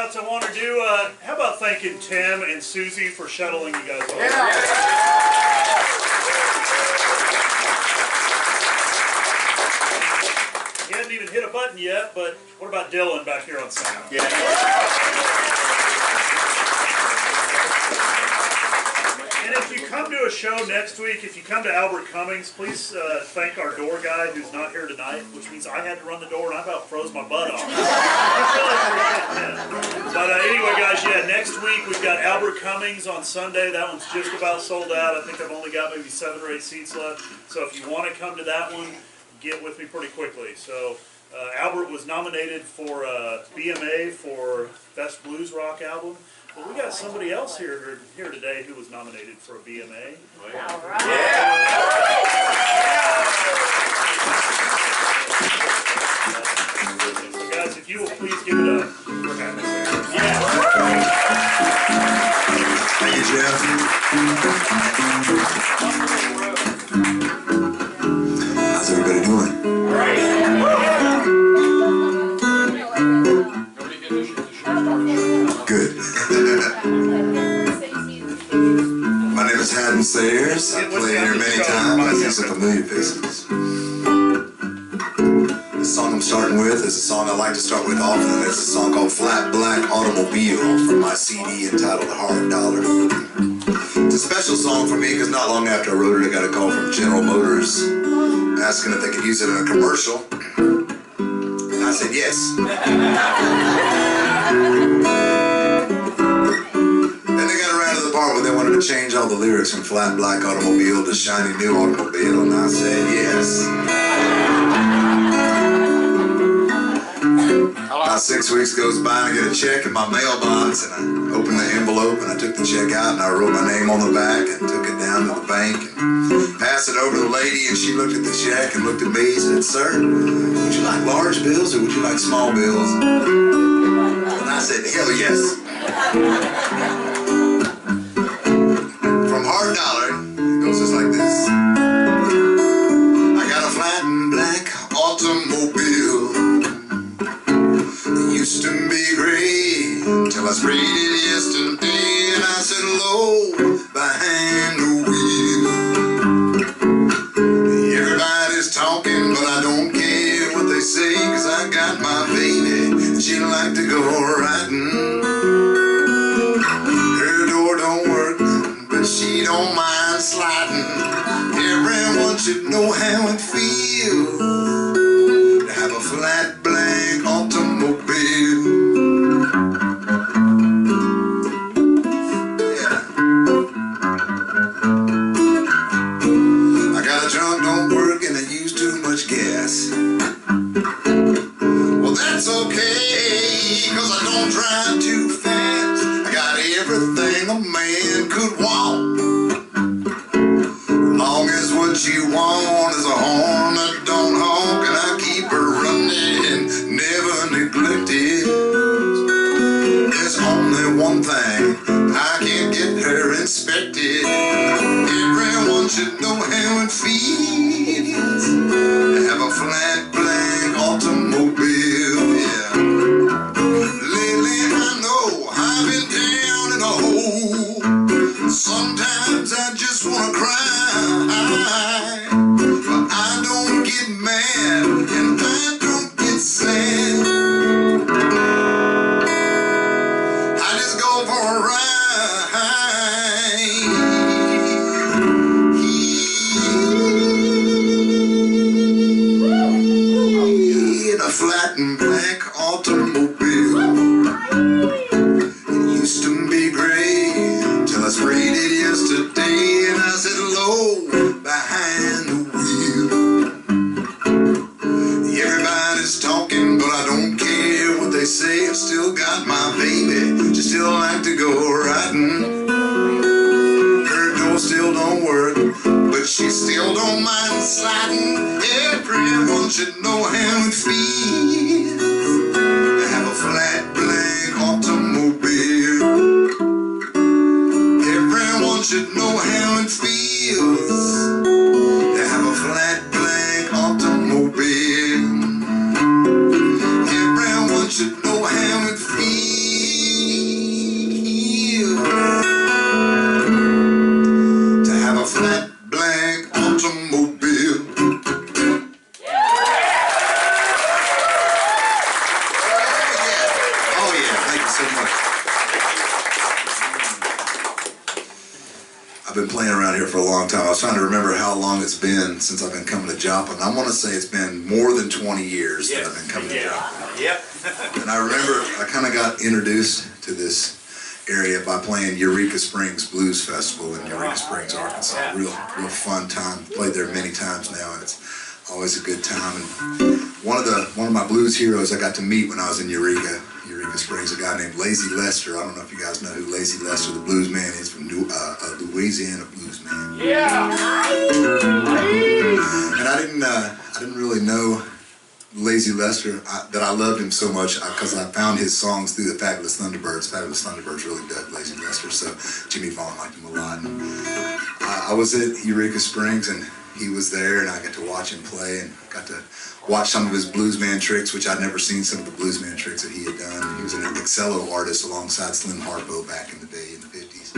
outs I want to do. How about thanking Tim and Susie for shuttling you guys off? Yeah. He hadn't even hit a button yet, but what about Dylan back here on sound? Yeah. And if you come to a show next week, if you come to Albert Cummings, please thank our door guy who's not here tonight, which means I had to run the door and I about froze my butt off. But anyway, guys, yeah, next week we've got Albert Cummings on Sunday. That one's just about sold out. I think I've only got maybe 7 or 8 seats left. So if you want to come to that one, get with me pretty quickly. So Albert was nominated for BMA for Best Blues Rock Album. Well, we got somebody else here today who was nominated for a BMA. All right. So guys, if you will please give it up for Hadden. Yeah. Thank you, Jeff. How's everybody doing? Great. Good. My name is Hadden Sayers. I've played here many times. I see some familiar faces. The song I'm starting with is a song I like to start with often. It's a song called Flat Black Automobile from my CD entitled Hard Dollar. It's a special song for me because not long after I wrote it, I got a call from General Motors asking if they could use it in a commercial. And I said yes. Then they got around to the part where they wanted to change all the lyrics from Flat Black Automobile to Shiny New Automobile, and I said yes. About 6 weeks goes by and I get a check in my mailbox, and I opened the envelope and I took the check out and I wrote my name on the back and took it down to the bank and passed it over to the lady, and she looked at the check and looked at me and said, "Sir, would you like large bills or would you like small bills?" And I said, "Hell yes." From Hard Dollar, it goes just like this. I got a flat and black automobile. It used to be gray till I sprayed it yesterday, and I said low behind the wheel. Everybody's talking, but I don't care what they say, 'cause I got my baby, and she like to go riding. Her door don't work, but she don't mind sliding. Everyone should know how it feels to have a flat black automobile. Yeah. I got a trunk don't work and it used too much gas. Well, that's okay, 'cause I don't drive too fast. I got everything a man could want. Long as what you want is a horn that don't honk, and I keep her running, never neglected. There's only one thing, I can't get her inspected. Everyone should know how it feels to have a flat black automobile. Yeah. Lately I know I've been down in a hole. Sometimes I just wanna cry. But I don't get mad and I don't get sad. I just go for a ride in a flat and black automobile. It used to be gray till I sprayed it yesterday, and I said low behind the wheel. Everybody's talking, but I don't care what they say. I've still got my baby, she still like to go riding. Her door still don't work, but she still don't mind sliding. Everyone should know how it feels to have a flat black automobile. Everyone should know how it feels to have a flat black automobile. Everyone should know how it feels. I've been playing around here for a long time. I was trying to remember how long it's been since I've been coming to Joplin. I want to say it's been more than 20 years that I've been coming to Joplin. Yep. And I remember I kind of got introduced to this area by playing Eureka Springs Blues Festival in Eureka Springs, Arkansas. Real fun time. Played there many times now, and it's always a good time. And one of my blues heroes I got to meet when I was in Eureka Springs, a guy named Lazy Lester. I don't know if you guys know who Lazy Lester, the blues man, is, from Louisiana blues man. Yeah. And I didn't really know Lazy Lester, that I loved him so much because I found his songs through the Fabulous Thunderbirds. Fabulous Thunderbirds really dug Lazy Lester, so Jimmy Vaughn liked him a lot. And I was at Eureka Springs, and he was there, and I got to watch him play and got to watch some of his bluesman tricks, which I'd never seen some of the bluesman tricks that he had done. He was an Excello artist alongside Slim Harpo back in the day in the 50s.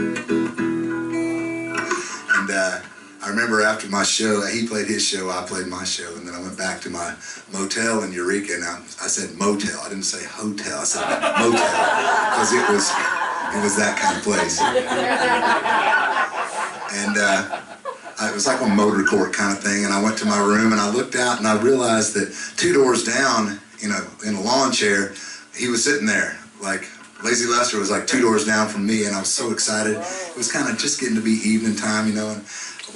And I remember after my show, he played his show, I played my show, and then I went back to my motel in Eureka, and I said motel. I didn't say hotel, I said motel, because it was that kind of place. And it was like a motor court kind of thing, and I went to my room and I looked out and I realized that 2 doors down, in a lawn chair, he was sitting there. Like, Lazy Lester was like 2 doors down from me, and I was so excited. It was kind of just getting to be evening time, and I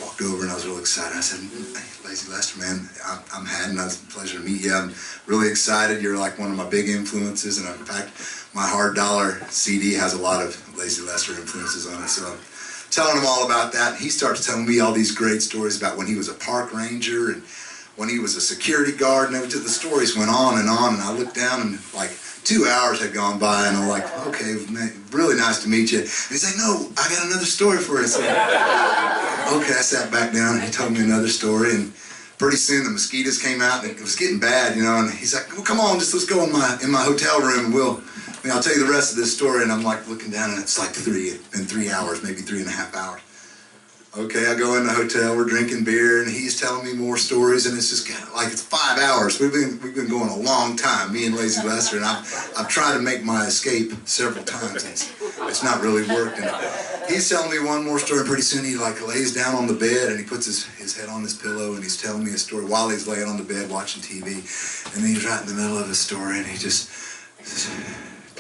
walked over and I was real excited. I said, "Hey, Lazy Lester, man, I'm Hadden. It's a pleasure to meet you. I'm really excited. You're like one of my big influences, and in fact, my Hard Dollar CD has a lot of Lazy Lester influences on it." So I'm telling him all about that. He starts telling me all these great stories about when he was a park ranger and when he was a security guard, and the stories went on, and I looked down and like 2 hours had gone by, and I'm like, "Okay, man, really nice to meet you." And he's like, "No, I got another story for you." So, okay, I sat back down and he told me another story, and pretty soon the mosquitoes came out and it was getting bad, and he's like, "Well, come on, let's go in my hotel room and I'll tell you the rest of this story." And I'm like looking down, and it's like 3 hours, maybe 3.5 hours. Okay, I go in the hotel, we're drinking beer, and he's telling me more stories, and it's just kind of like it's 5 hours. We've been going a long time, me and Lazy Lester, and I've tried to make my escape several times, and it's not really worked. And he's telling me one more story, and pretty soon he like lays down on the bed, and he puts his head on his pillow, and he's telling me a story while he's laying on the bed watching TV, and then he's right in the middle of his story, and he just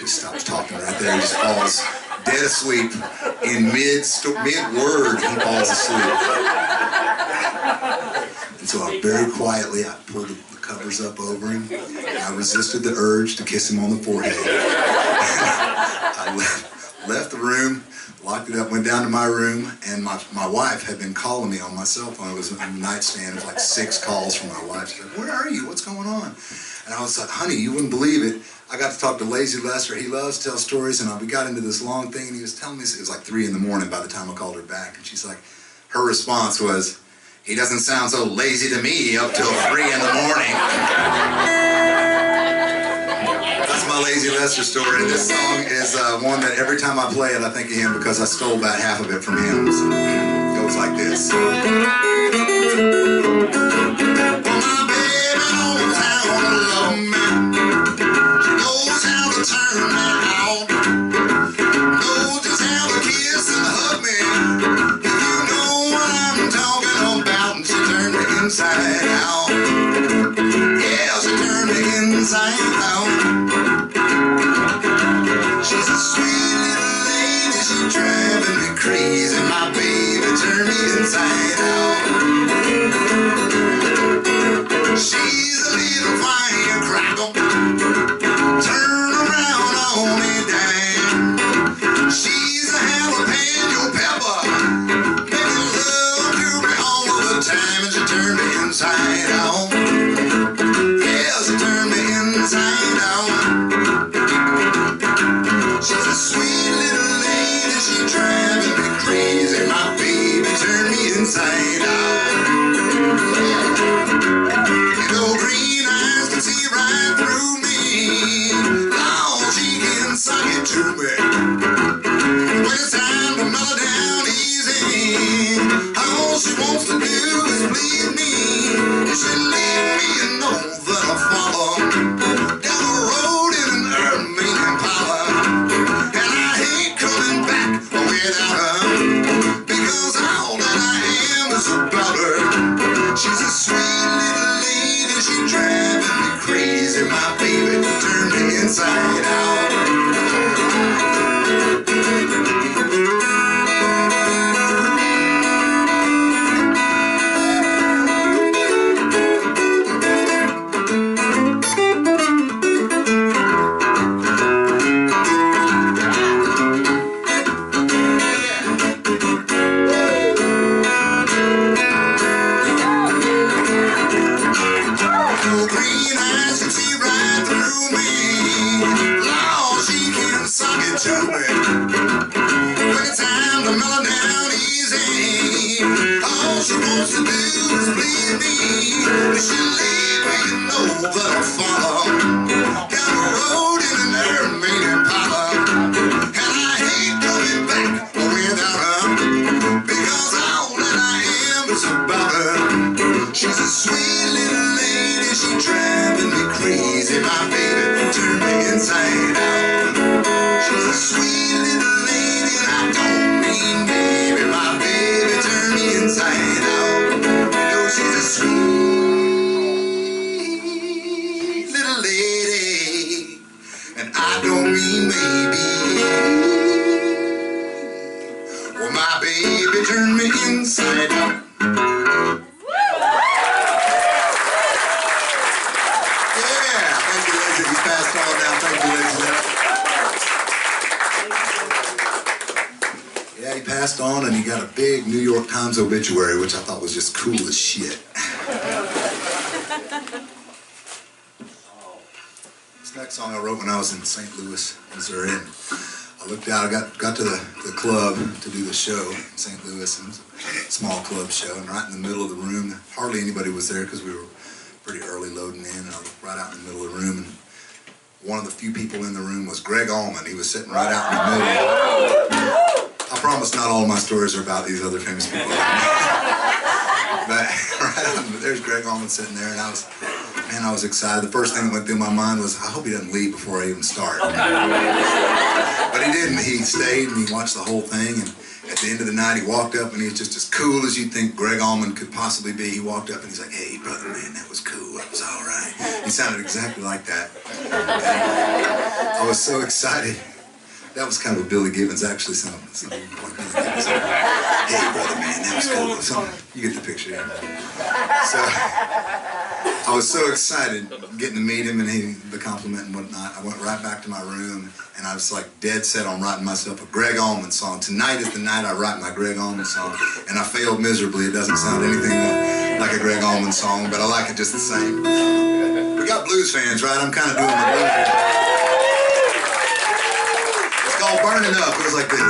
stops talking right there. He just falls dead asleep in mid-word. He falls asleep. And so I very quietly, I pulled the covers up over him, and I resisted the urge to kiss him on the forehead. I left the room, locked it up, went down to my room, and my wife had been calling me on my cell phone. It was on the nightstand. It was like 6 calls from my wife. She's like, "Where are you? What's going on?" And I was like, "Honey, you wouldn't believe it. I got to talk to Lazy Lester. He loves to tell stories, and we got into this long thing, and he was telling me," it was like 3 in the morning by the time I called her back, and she's like, her response was, "He doesn't sound so lazy to me up till 3 in the morning." That's my Lazy Lester story. This song is one that every time I play it, I think of him because I stole about half of it from him. So it goes like this. Inside out. Yeah, she turned me inside out. She's a sweet little lady, she's driving me crazy. My baby turned me inside out. She's a little firecracker, turn around on me dime. She's a jalapeno pepper, making love to me all of the time. And she turned me inside out. Yeah, she turned me inside out. She's a sweet little lady, she's driving me crazy. My baby turned me inside out. Your green eyes can see right through me. Long she can tell me when it's time to mellow down easy. All she wants to do is please me. If she leave me, you know that I'll follow down the road in an airplane Impala. And I hate coming back without her, because all that I am is about her. She's a sweet little lady, she driving me crazy. My baby turn me inside out. She's a sweet little lady, and I don't mean baby. My baby turn me inside out. No, she's a sweet little lady, and I don't mean maybe. Well, my baby turn me inside out. Yeah, he passed on, and he got a big New York Times obituary, which I thought was just cool as shit. This next song I wrote when I was in St. Louis, Missouri, and I looked out, I got to the club to do the show in St. Louis, and it was a small club show, and right in the middle of the room, hardly anybody was there because we were pretty early loading in, and I looked right out in the middle of the room, and one of the few people in the room was Greg Allman. He was sitting right out in the middle. I promise not all of my stories are about these other famous people. But right out, there's Greg Allman sitting there, and I was excited. The first thing that went through my mind was, I hope he doesn't leave before I even start. But he didn't. He stayed and he watched the whole thing, and at the end of the night he walked up and he was just as cool as you'd think Greg Allman could possibly be. He walked up and he's like, "Hey brother, man, that was cool. That was all right." He sounded exactly like that. And I was so excited. That was kind of a Billy Gibbons, actually, something like Billy Gibbons. "Hey brother, man, that was cool." You get the picture. So I was so excited getting to meet him and the compliment and whatnot. I went right back to my room and I was like dead set on writing myself a Greg Allman song. Tonight is the night I write my Greg Allman song, and I failed miserably. It doesn't sound anything like a Greg Allman song, but I like it just the same. We got blues fans, right? I'm kind of doing my blues fans. It's called Burning Up. It was like this.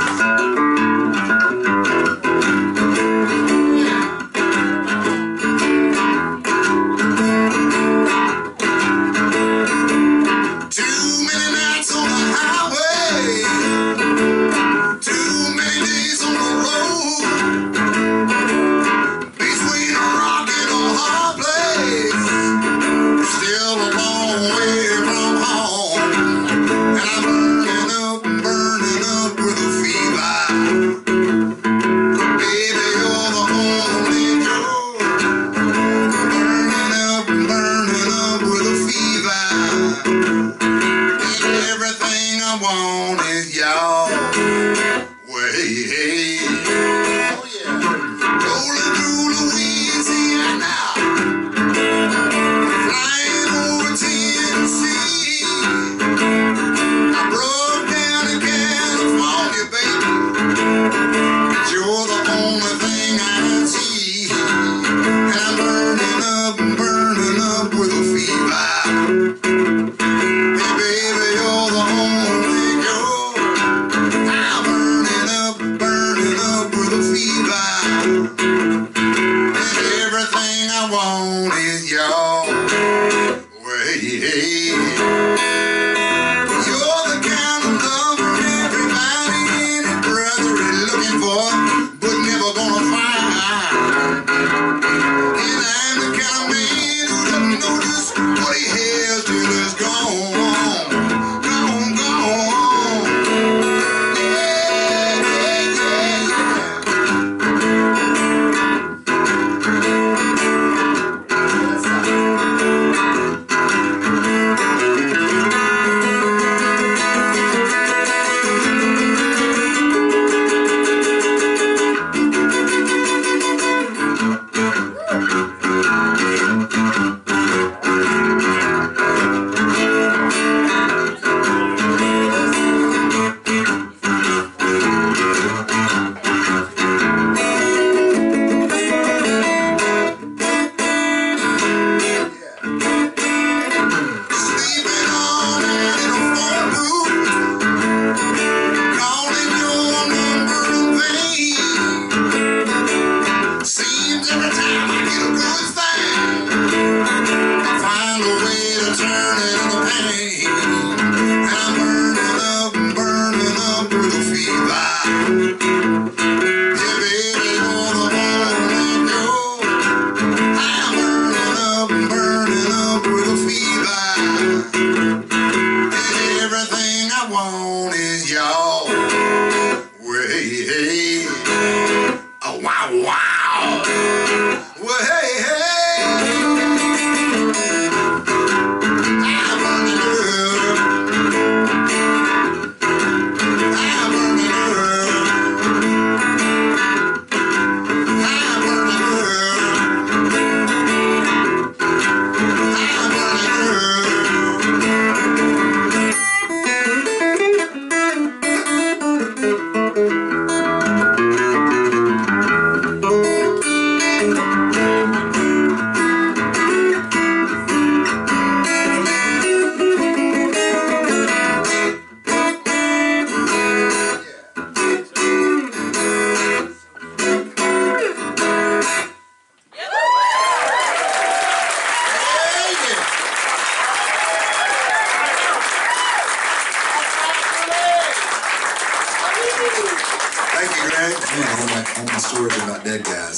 Thank you, Greg. Man, all my stories are about dead guys.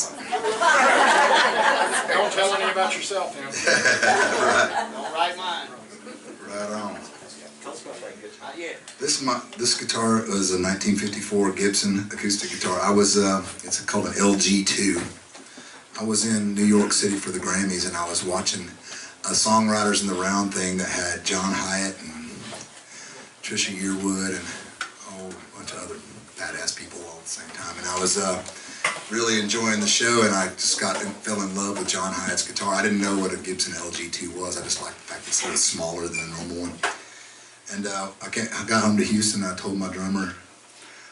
Don't tell any about yourself, then. Right. Don't write mine. Right on. Not yet. This guitar was a 1954 Gibson acoustic guitar. It's called an LG2. I was in New York City for the Grammys, and I was watching a Songwriters in the Round thing that had John Hyatt and Trisha Yearwood and a bunch of other badass people all at the same time. And I was really enjoying the show, and I just fell in love with John Hyatt's guitar. I didn't know what a Gibson LG2 was. I just liked the fact that it's a little smaller than a normal one. And I got home to Houston, and I told my drummer,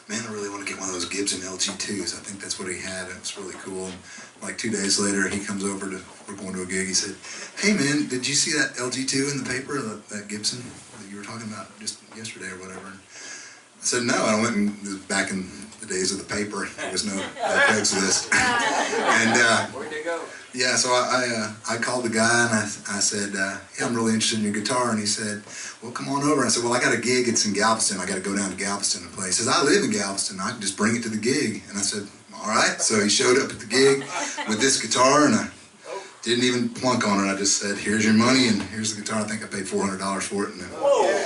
man, I really want to get one of those Gibson LG2s. I think that's what he had, and it was really cool. And like 2 days later, he comes over we're going to a gig. He said, hey man, did you see that LG2 in the paper, that Gibson that you were talking about just yesterday or whatever? And I said, no. I went and back in the days of the paper, there was no Craigslist. And Where'd they go? yeah, so I called the guy, and I said, yeah, I'm really interested in your guitar. And he said, well, come on over. And I said, well, I got a gig. It's in Galveston. I got to go down to Galveston and play. He says, I live in Galveston. I can just bring it to the gig. And I said, all right. So he showed up at the gig with this guitar, and I didn't even plunk on it. I just said, here's your money, and here's the guitar. I think I paid $400 for it, and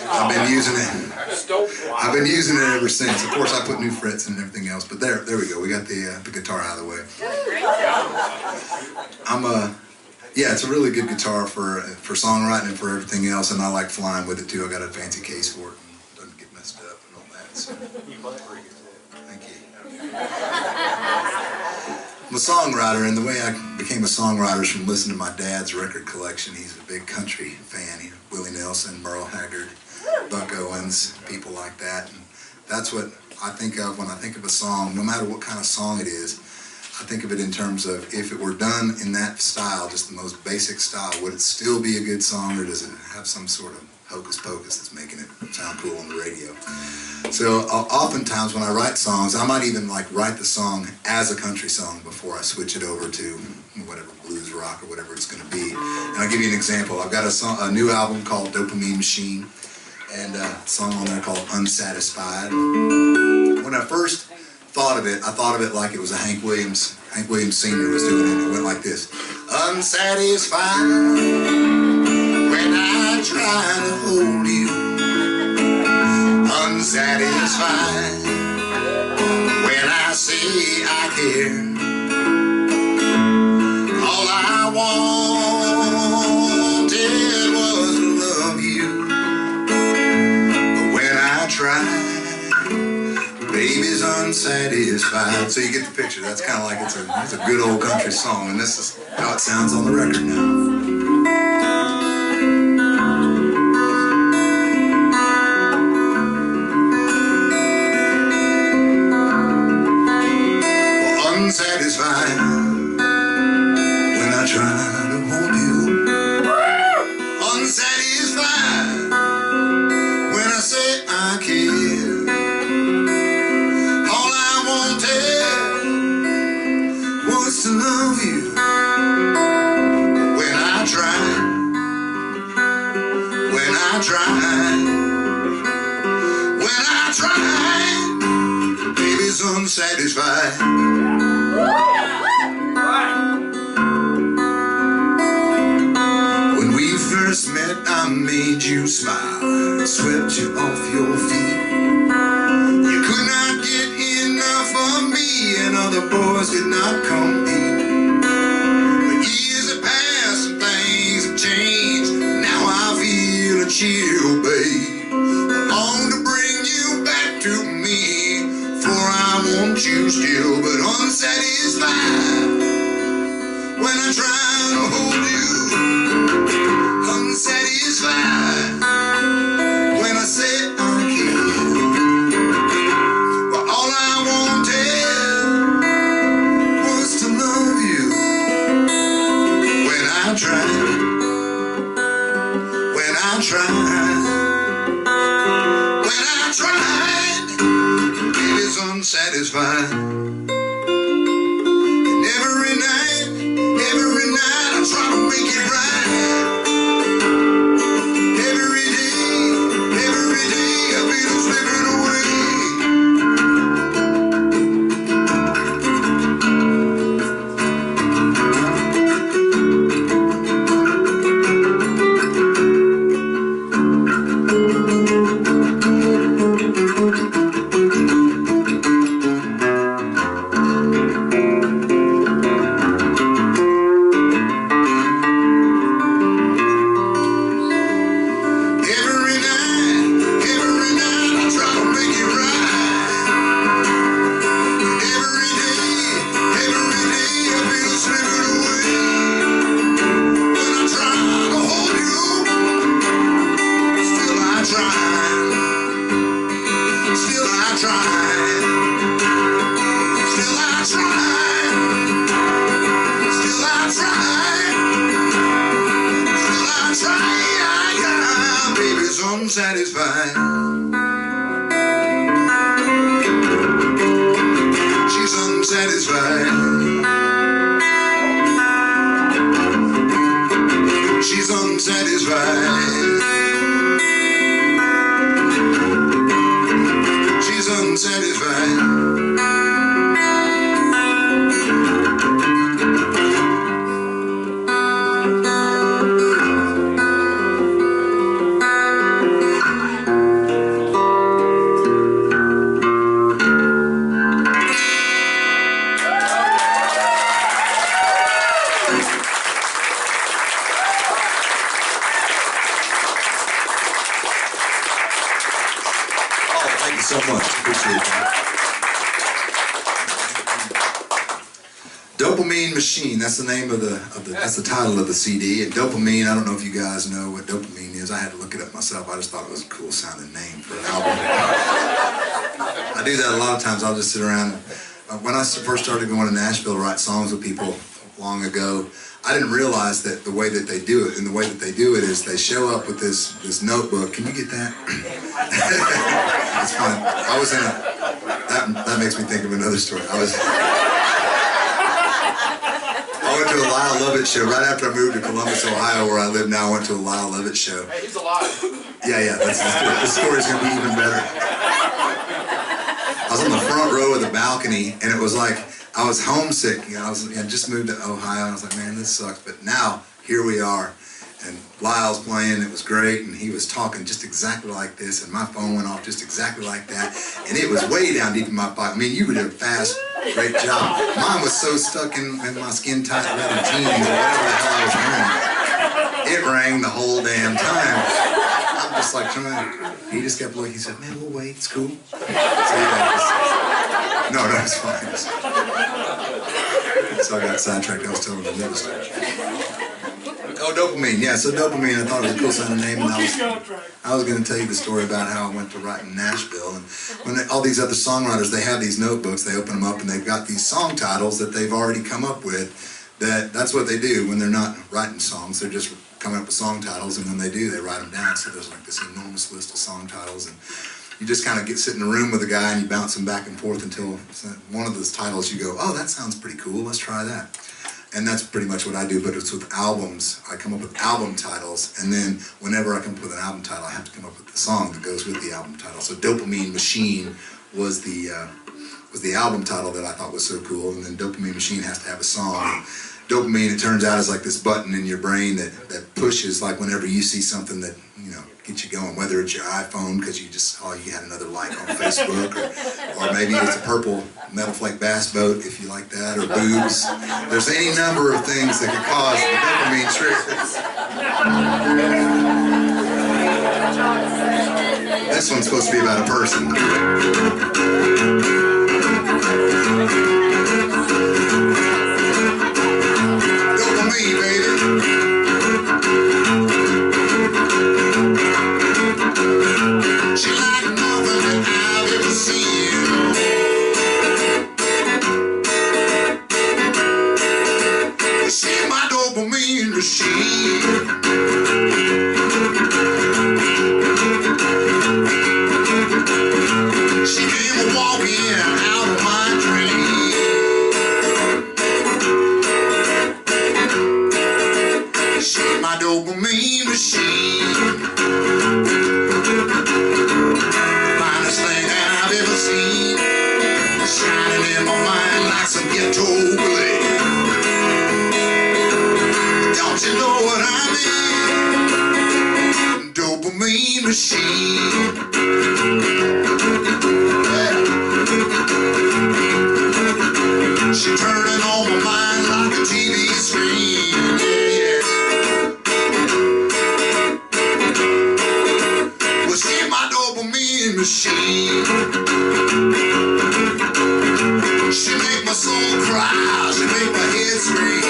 I've been using it. I've been using it ever since. Of course, I put new frets in and everything else, but there we go. We got the guitar out of the way. Yeah, it's a really good guitar for songwriting and for everything else, and I like flying with it too. I got a fancy case for it, and it doesn't get messed up and all that. So. Thank you. I'm a songwriter, and the way I became a songwriter is from listening to my dad's record collection. He's a big country fan. Willie Nelson, Merle Haggard, Buck Owens, people like that. And that's what I think of when I think of a song, no matter what kind of song it is. I think of it in terms of, if it were done in that style, just the most basic style, would it still be a good song, or does it have some sort of hocus pocus that's making it sound cool on the radio? So oftentimes when I write songs, I might even write the song as a country song before I switch it over to whatever, blues rock or whatever it's going to be. And I'll give you an example. I've got a new album called Dopamine Machine, and a song on there called Unsatisfied. When I first thought of it, I thought of it like it was a Hank Williams Sr. was doing it. It went like this. Unsatisfied when I try to hold you. Unsatisfied when I say I care. All I wanted was to love you. But when I try, baby's unsatisfied. So you get the picture. That's kind of like it's a good old country song, and this is how it sounds on the record now. Well, unsatisfied when I try to hold you. Unsatisfied when I say I care. To love you. When I tried, baby's unsatisfied. When we first met, I made you smile, swept you off your feet. You could not get enough of me, and other boys did not compete. But years have passed and things have changed. Now I feel a chill, babe. I long to bring you back to me, for I want you still, but unsatisfied when I try to hold you. Unsatisfied when I say I care. Well, all I wanted was to love you. When I tried, baby's unsatisfied. And every night I try to make it right. Every day I feel slipping away. Thank you so much. Appreciate that. Dopamine Machine. That's the name of that's the title of the CD. And dopamine. I don't know if you guys know what dopamine is. I had to look it up myself. I just thought it was a cool sounding name for an album. I do that a lot of times. I'll just sit around. When I first started going to Nashville to write songs with people long ago, I didn't realize that the way that they do it, and the way that they do it is they show up with this notebook. Can you get that? It's fun. I was in that makes me think of another story. I went to a Lyle Lovett show right after I moved to Columbus, Ohio, where I live now. I went to a Lyle Lovett show. Hey, he's alive. Yeah, this story's gonna be even better. I was on the front row of the balcony, and it was like I was homesick. I just moved to Ohio, and I was like, man, this sucks. But now here we are, and Lyle's playing. It was great, and he was talking just exactly like this, and my phone went off just exactly like that, and it was way down deep in my pocket. I mean, you did a fast, great job. Mine was so stuck in my skin tight leather jeans or whatever the hell I was wearing. It rang the whole damn time. I'm just like trying. He just kept looking. He said, "Man, we'll wait. It's cool." So yeah, no, it's fine. So I got sidetracked. I was telling him another story. Oh, dopamine. Yeah, so dopamine. I thought it was a cool sounding name, and I was going to tell you the story about how I went to write in Nashville, and when all these other songwriters, they have these notebooks. They open them up, and they've got these song titles that they've already come up with. That's what they do when they're not writing songs. They're just coming up with song titles, and when they do, they write them down. So there's like this enormous list of song titles, and you just kind of sit in a room with a guy and you bounce them back and forth until one of those titles you go, oh, that sounds pretty cool, let's try that. And that's pretty much what I do, but it's with albums. I come up with album titles, and then whenever I come up with an album title, I have to come up with the song that goes with the album title. So Dopamine Machine was the album title that I thought was so cool, and then Dopamine Machine has to have a song. Dopamine, it turns out, is like this button in your brain that pushes, like whenever you see something that, gets you going, whether it's your iPhone because you had another like on Facebook, or maybe it's a purple metal flake bass boat if you like that, or boobs. There's any number of things that could cause the dopamine trip. This one's supposed to be about a person. Dopamine, baby. She like nothing that I've ever seen. She's my dopamine machine. She came walking out of my dream. She's my dopamine machine. Finest thing I've ever seen, shining in my mind like some ghetto glee. Don't you know what I mean? Dopamine machine. Yeah. She turning on my mind like a TV screen. Yeah. Well, she's my dopamine machine. She make my soul cry, she make my head scream.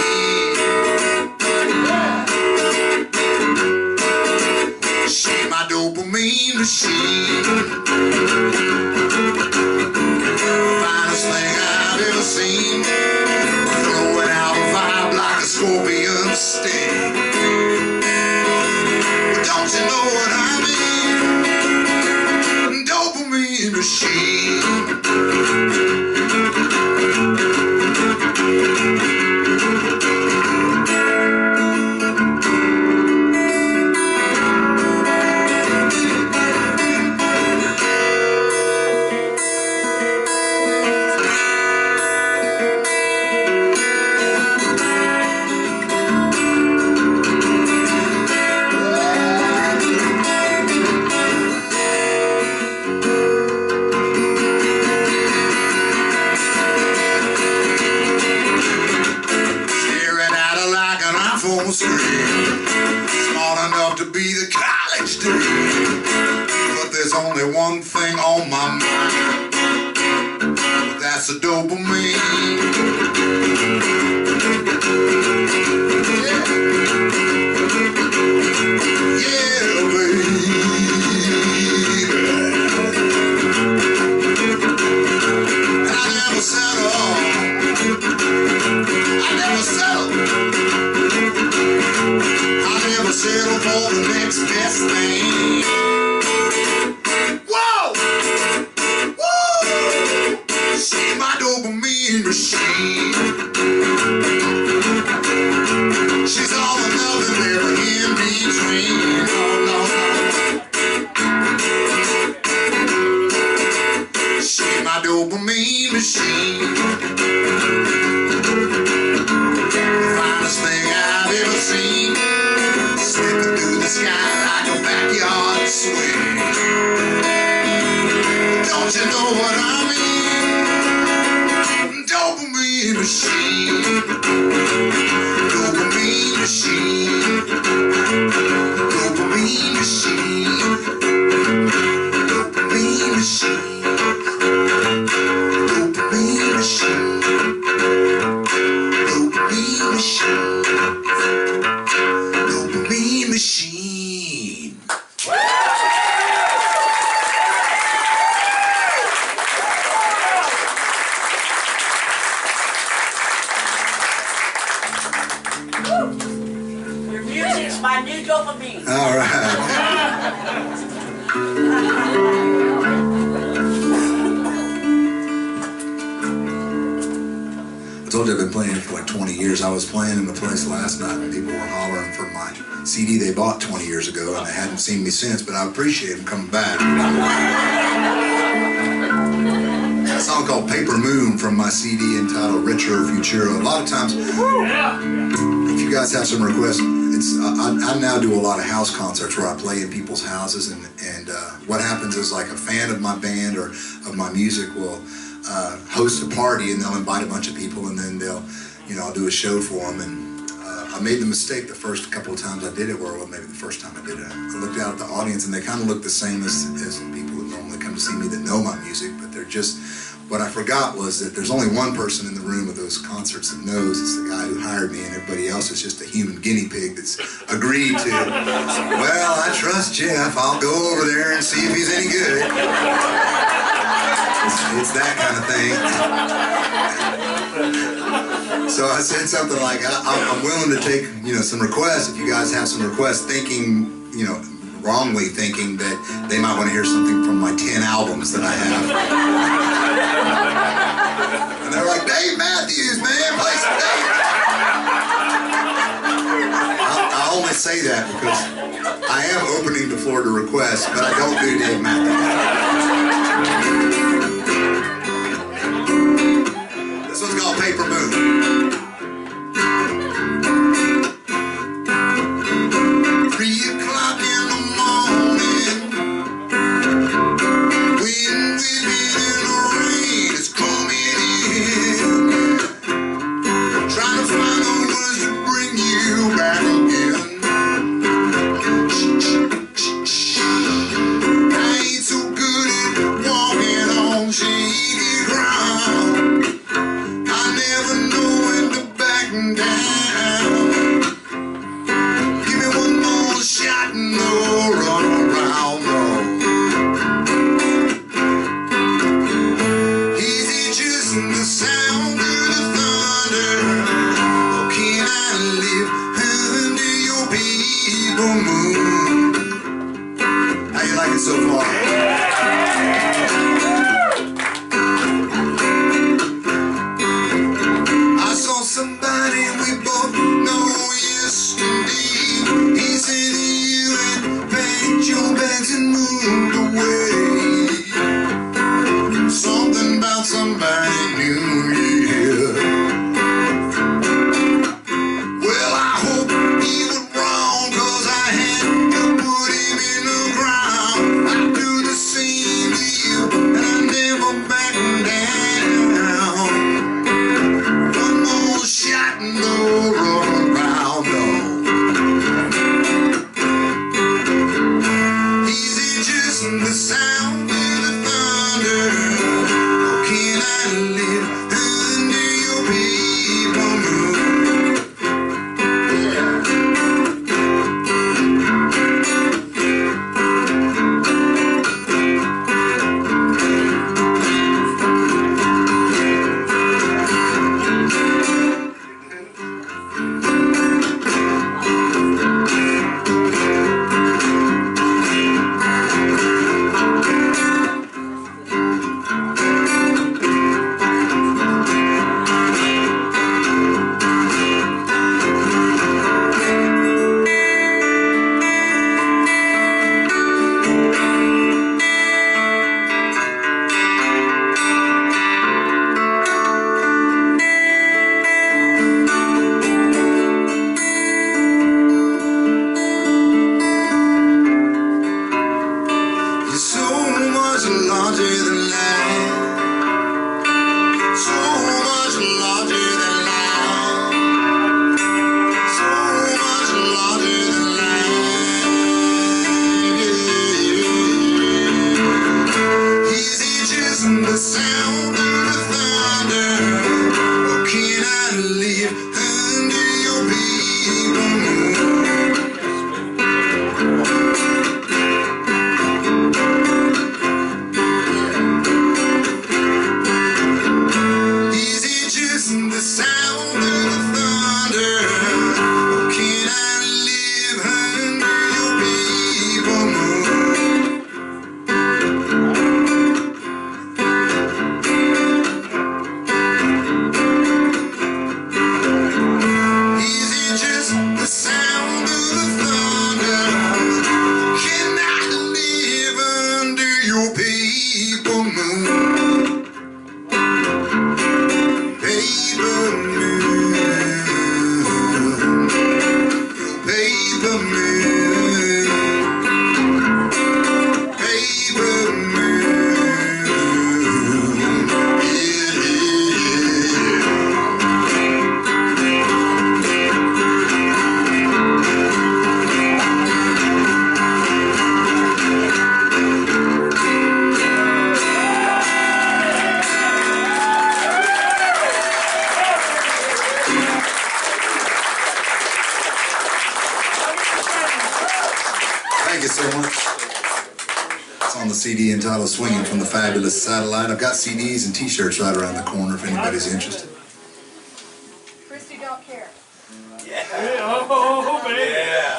She my dopamine machine. one thing on my mind, that's the dopamine. Yeah, baby. And I never settle. I never settle. I never settle for the next best thing. Whoa! Whoa! See my dopamine machine. She's all enough and never in between. Oh, no, no. She's my dopamine machine. The finest thing I've ever seen. Slipping through the sky like a backyard swing. Don't you know what I mean? Dopamine machine. Dopamine machine. Dopamine machine. Dopamine machine. Dopamine machine. Dopamine machine. Dopamine machine. Your music's my new dopamine. All right. I told you I've been playing for like 20 years. I was playing in the place last night and people were hollering for my CD they bought 20 years ago and they hadn't seen me since, but I appreciate them coming back. A song called Paper Moon from my CD entitled Retro Futuro. A lot of times, if you guys have some requests, I now do a lot of house concerts where I play in people's houses, and what happens is like a fan of my band or of my music will host a party and they'll invite a bunch of people and then they'll, I'll do a show for them. And I made the mistake the first couple of times I did it, or maybe the first time I did it, I looked out at the audience and they kind of look the same as people that normally come to see me that know my music, but they're just, what I forgot was that there's only one person in the room of those concerts that knows. It's the guy who hired me, and everybody else is just a human guinea pig that's agreed to, well, I trust Jeff, I'll go over there and see if he's any good. It's that kind of thing. So I said something like, I'm willing to take, some requests, if you guys have some requests, thinking, wrongly thinking that they might want to hear something from my 10 albums that I have. And they're like, Dave Matthews, man, play some Dave. I only say that because I am opening the floor to requests, but I don't do Dave Matthews. This one's called Paper Moon. 3 o'clock in the morning, wind whipping in the rain, it's coming in, trying to find the words to bring you back again. I ain't so good at walking on shaky ground, I never know when to back down. Give me one more shot and no run around, no. Is it just the sound of the thunder, or can I live under your paper moon? How you like it so far? I saw somebody we both know yesterday. He said you had packed your bags and moved away. Something about somebody new, yeah. Well, I hope he was wrong, 'cause I had to put him in the ground. I do the same to you, and I never back down. One more shot and no run around, no. Is it just the sound I live under your people moon? The sound of the thunder, or can I live under your people moon? Is it just the sound of the thunder, or can I live under your people moon? Thank you so much. It's on the CD entitled Swinging from the Fabulous Satellite. I've got CDs and t-shirts right around the corner if anybody's interested. Christy don't care.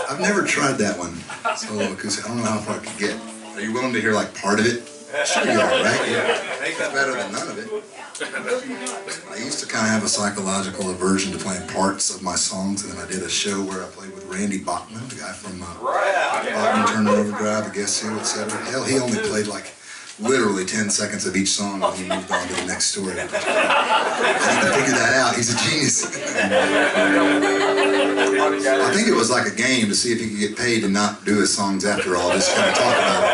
I've never tried that one. So, because I don't know how far I could get. Are you willing to hear like part of it? Sure you are, right? Yeah. It's better than none of it. I used to kind of have a psychological aversion to playing parts of my songs, and then I did a show where I played with Randy Bachman, the guy from Bachman Turner Overdrive, I guess who, etc. Hell, he only played like literally 10 seconds of each song and he moved on to the next story. I didn't figure that out. He's a genius. I think it was like a game to see if he could get paid to not do his songs after all, just kind of talk about it.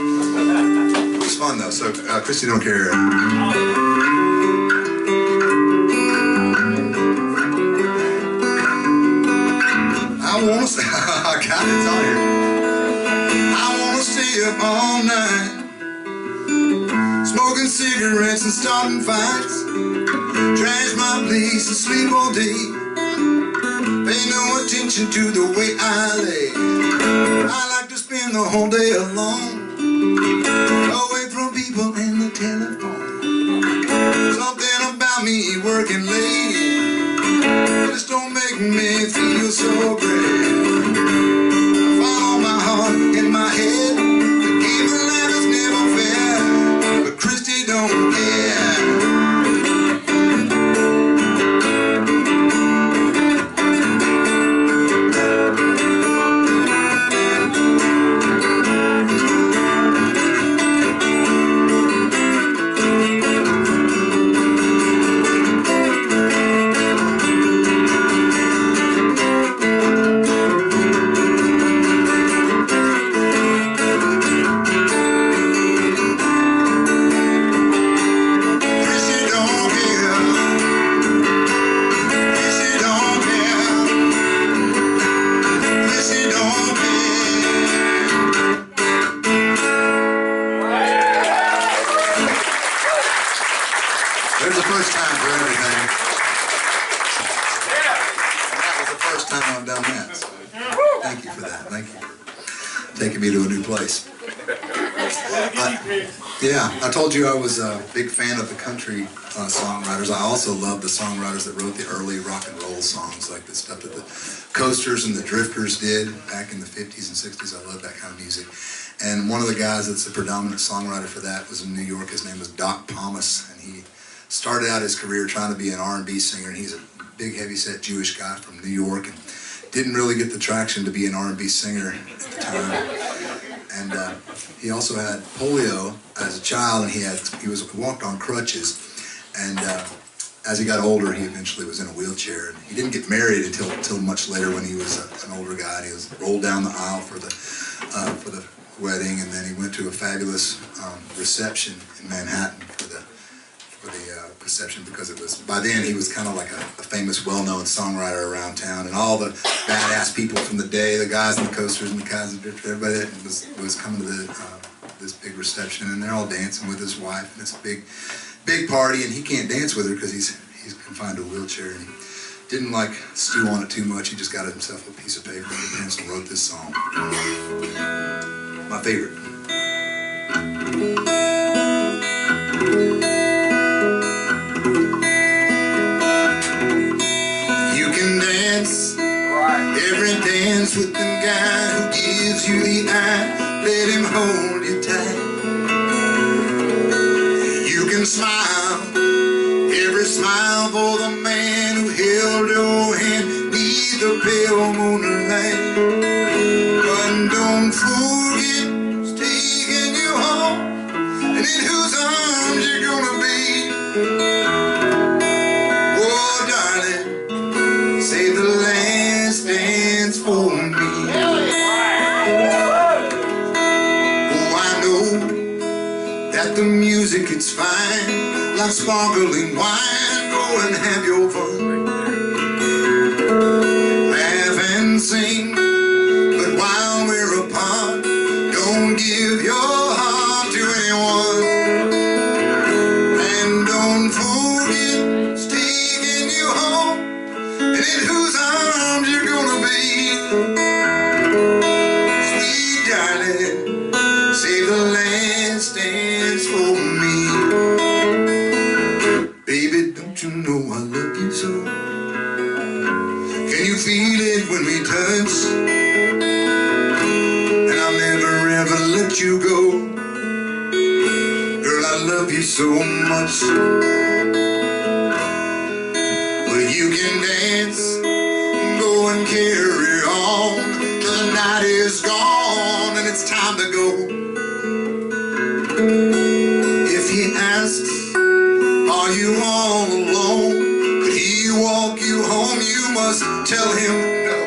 It was fun though, so Christy don't care. I wanna stay, I got it, it's on here. I wanna stay up all night, smoking cigarettes and starting fights, trash my place and sleep all day, pay no attention to the way I lay. I like to spend the whole day alone, away from people and the telephone. Something about me working late just don't make me feel so great. I follow my heart in my head. The game of life is never fair, but Christy don't care. There's a first time for everything. And that was the first time I've done that. So thank you for that. Thank you for taking me to a new place. Yeah, I told you I was a big fan of the country songwriters. I also love the songwriters that wrote the early rock and roll songs, like the stuff that the Coasters and the Drifters did back in the 50s and 60s. I love that kind of music. And one of the guys that's the predominant songwriter for that was in New York. His name was Doc Pomus, and he started out his career trying to be an R&B singer, and he's a big, heavyset Jewish guy from New York, and didn't really get the traction to be an R&B singer at the time. And he also had polio as a child, and he walked on crutches. And as he got older, he eventually was in a wheelchair. And he didn't get married until much later when he was an older guy. And he was rolled down the aisle for the wedding, and then he went to a fabulous reception in Manhattan for the reception, because it was, by then he was kind of like a famous, well-known songwriter around town, and all the badass people from the day, the guys in the Coasters and the guys in the Drifters, everybody that was coming to this big reception, and they're all dancing with his wife, and it's a big party, and he can't dance with her because he's confined to a wheelchair, and he didn't like stew on it too much. He just got himself a piece of paper and a pencil and wrote this song. My favorite. Every dance with the guy who gives you the eye, let him hold you tight. You can smile, every smile for the man who held your hand beneath the pale moonlight. But don't forget who's taking you home, and in whose arms you're gonna be. Oh, darling, save the last dance for me. Oh, I know that the music is fine, like sparkling wine. Go and have your fun, laugh and sing, but while we're apart, don't give your heart to anyone. And don't forget who's taking you home, and in whose arms you're gonna be. Sweet darling, save the last dance for me. Baby, don't you know I love you so? Can you feel it when we touch? And I'll never ever let you go. Girl, I love you so much. Well, you can dance, go and carry on till the night is gone and it's time to go. If he asks, are you all alone? Could he walk you home? You must tell him no.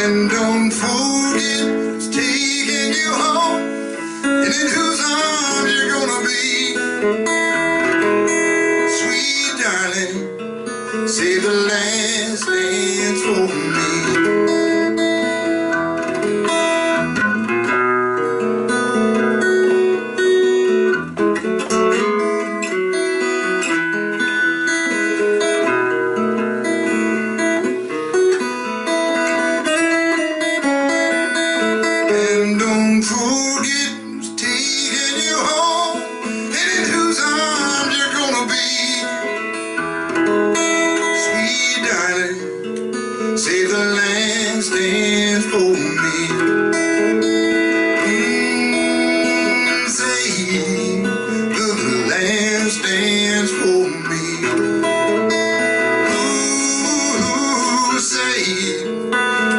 And don't forget who's taking you home, and in whose arms you're gonna be. Sweet darling, save the last dance for me. And don't forget who's taking you home, and in whose arms you're gonna be. Sweet darling, save the last dance for me. Save the last dance for me. Ooh, save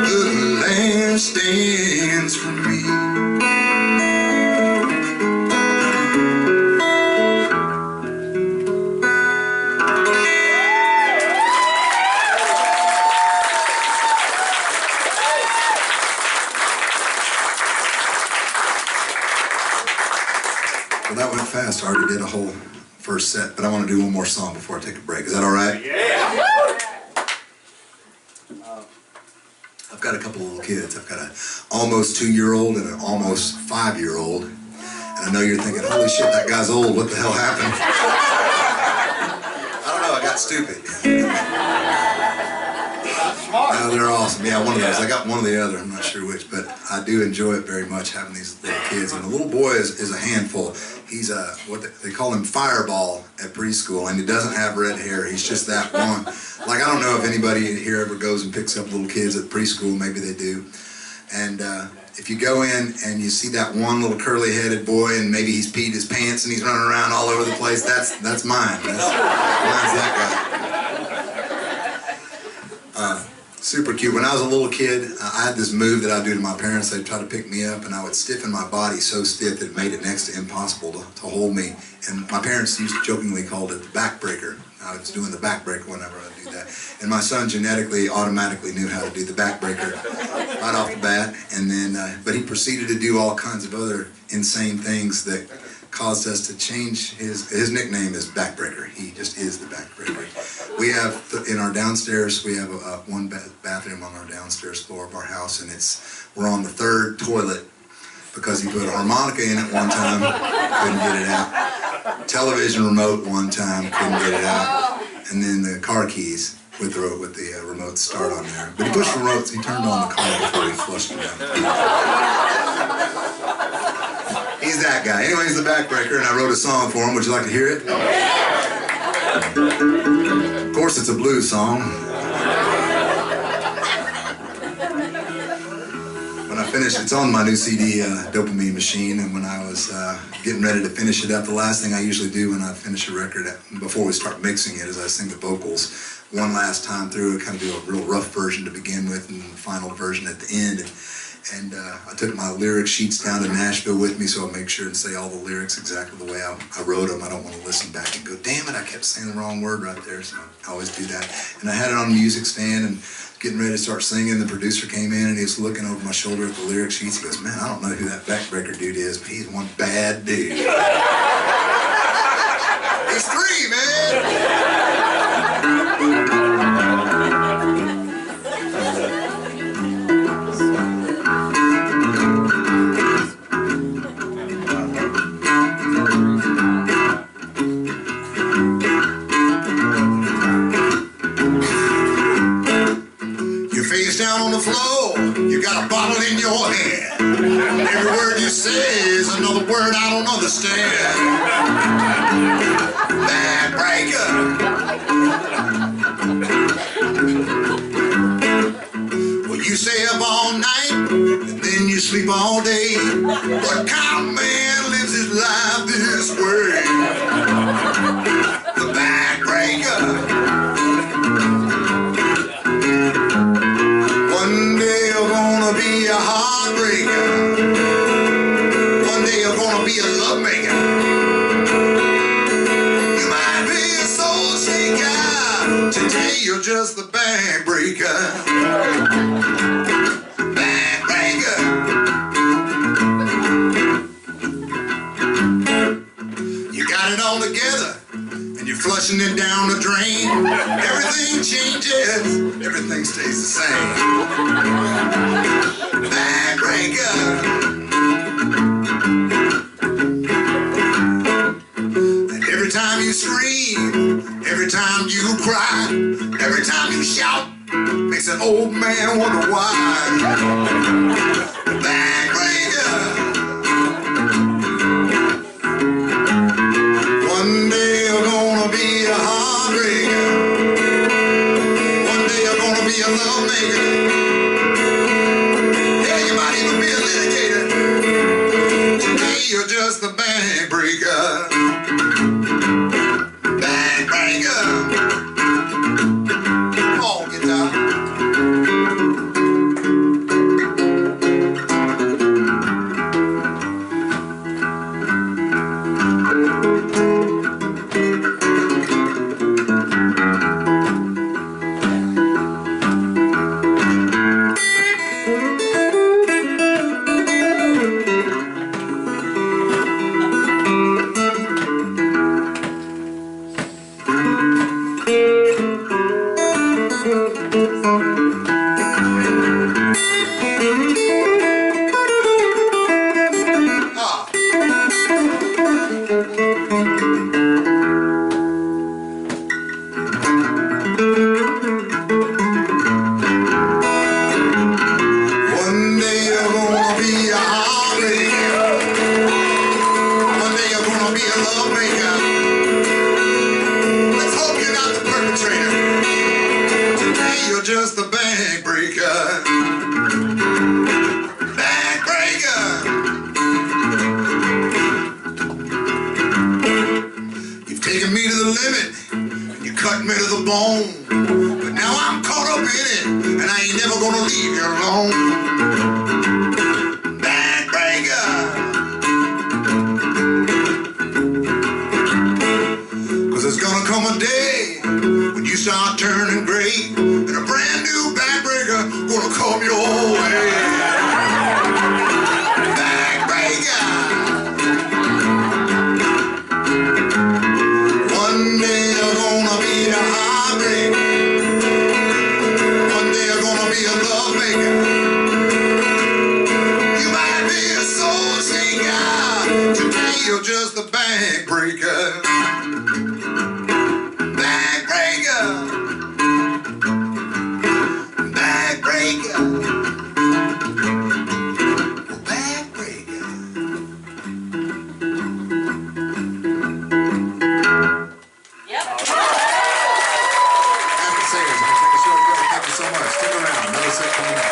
the last dance for me. Well, that went fast. I already did a whole first set, but I want to do one more song before I take a break. Is that all right? Yeah. I've got a couple of little kids. I've got an almost 2-year-old and an almost 5-year-old. And I know you're thinking, holy shit, that guy's old. What the hell happened? got stupid. Smart. No, they're awesome. Yeah, one of those. I got one or the other. I'm not sure which, but I do enjoy it very much having these little kids. And the little boy is a handful. He's what they call him Fireball at preschool, and he doesn't have red hair. He's just that one. Like, I don't know if anybody here ever goes and picks up little kids at preschool. Maybe they do. And if you go in and you see that one little curly-headed boy, and maybe he's peed his pants and he's running around all over the place, that's mine. Mine's that guy. Super cute. When I was a little kid, I had this move that I do to my parents. They'd try to pick me up, and I would stiffen my body so stiff that it made it next to impossible to hold me. And my parents used to jokingly called it the backbreaker. I was doing the backbreaker whenever I do that. And my son genetically, automatically knew how to do the backbreaker right off the bat. And then, but he proceeded to do all kinds of other insane things that caused us to change his nickname is Backbreaker. He just is the Backbreaker. We have in our downstairs, we have one bathroom on our downstairs floor of our house, and we're on the third toilet because he put a harmonica in it one time, couldn't get it out. Television remote one time, couldn't get it out, and then the car keys with the remote start on there. But he pushed the remote, he turned on the car before he flushed it down. He's that guy. Anyway, he's the Backbreaker, and I wrote a song for him. Would you like to hear it? Of course, it's a blues song. When I finished, it's on my new CD, Dopamine Machine, and when I was getting ready to finish it up, the last thing I usually do when I finish a record, before we start mixing it, is I sing the vocals one last time through, and kind of do a real rough version to begin with, and the final version at the end. And I took my lyric sheets down to Nashville with me, so I'll make sure and say all the lyrics exactly the way I wrote them. I don't want to listen back and go, damn it, I kept saying the wrong word right there, so I always do that. And I had it on a music stand and getting ready to start singing. The producer came in and he was looking over my shoulder at the lyric sheets. He goes, man, I don't know who that Backbreaker dude is, but he's one bad dude. He's three, man! Down on the floor, you got a bottle in your hand. Every word you say is another word I don't understand. Backbreaker. Well, you stay up all night and then you sleep all day. What kind of man lives his life this way? The Backbreaker. One day you're gonna be a heartbreaker. One day you're gonna be a love maker. You might be a soul shaker. Today you're just the Backbreaker. Backbreaker. You got it all together. You're flushing it down the drain. Everything changes. Everything stays the same. Backbreaker. And every time you scream, every time you cry, every time you shout, makes an old man wonder why. Backbreaker. One day you're gonna be a heartbreaker. One day you're gonna be a love maker. Yeah, you might even be a litigator. Today you're just the Backbreaker. Backbreaker. Come on, guitar. taking me to the limit, and you cut me to the bone. But now I'm caught up in it, and I ain't never gonna leave you alone. Backbreaker. 'Cause there's gonna come a day when you start turning gray, and a brand new backbreaker gonna come your way. Backbreaker. One day you're gonna be a heartbreaker. One day you're gonna be a love maker. You might be a soul singer. Today you're just a backbreaker. Backbreaker. Backbreaker. Backbreaker. Yep. Happy singers, man. Take a short break. Thank you so much. Stick around. Another set coming up.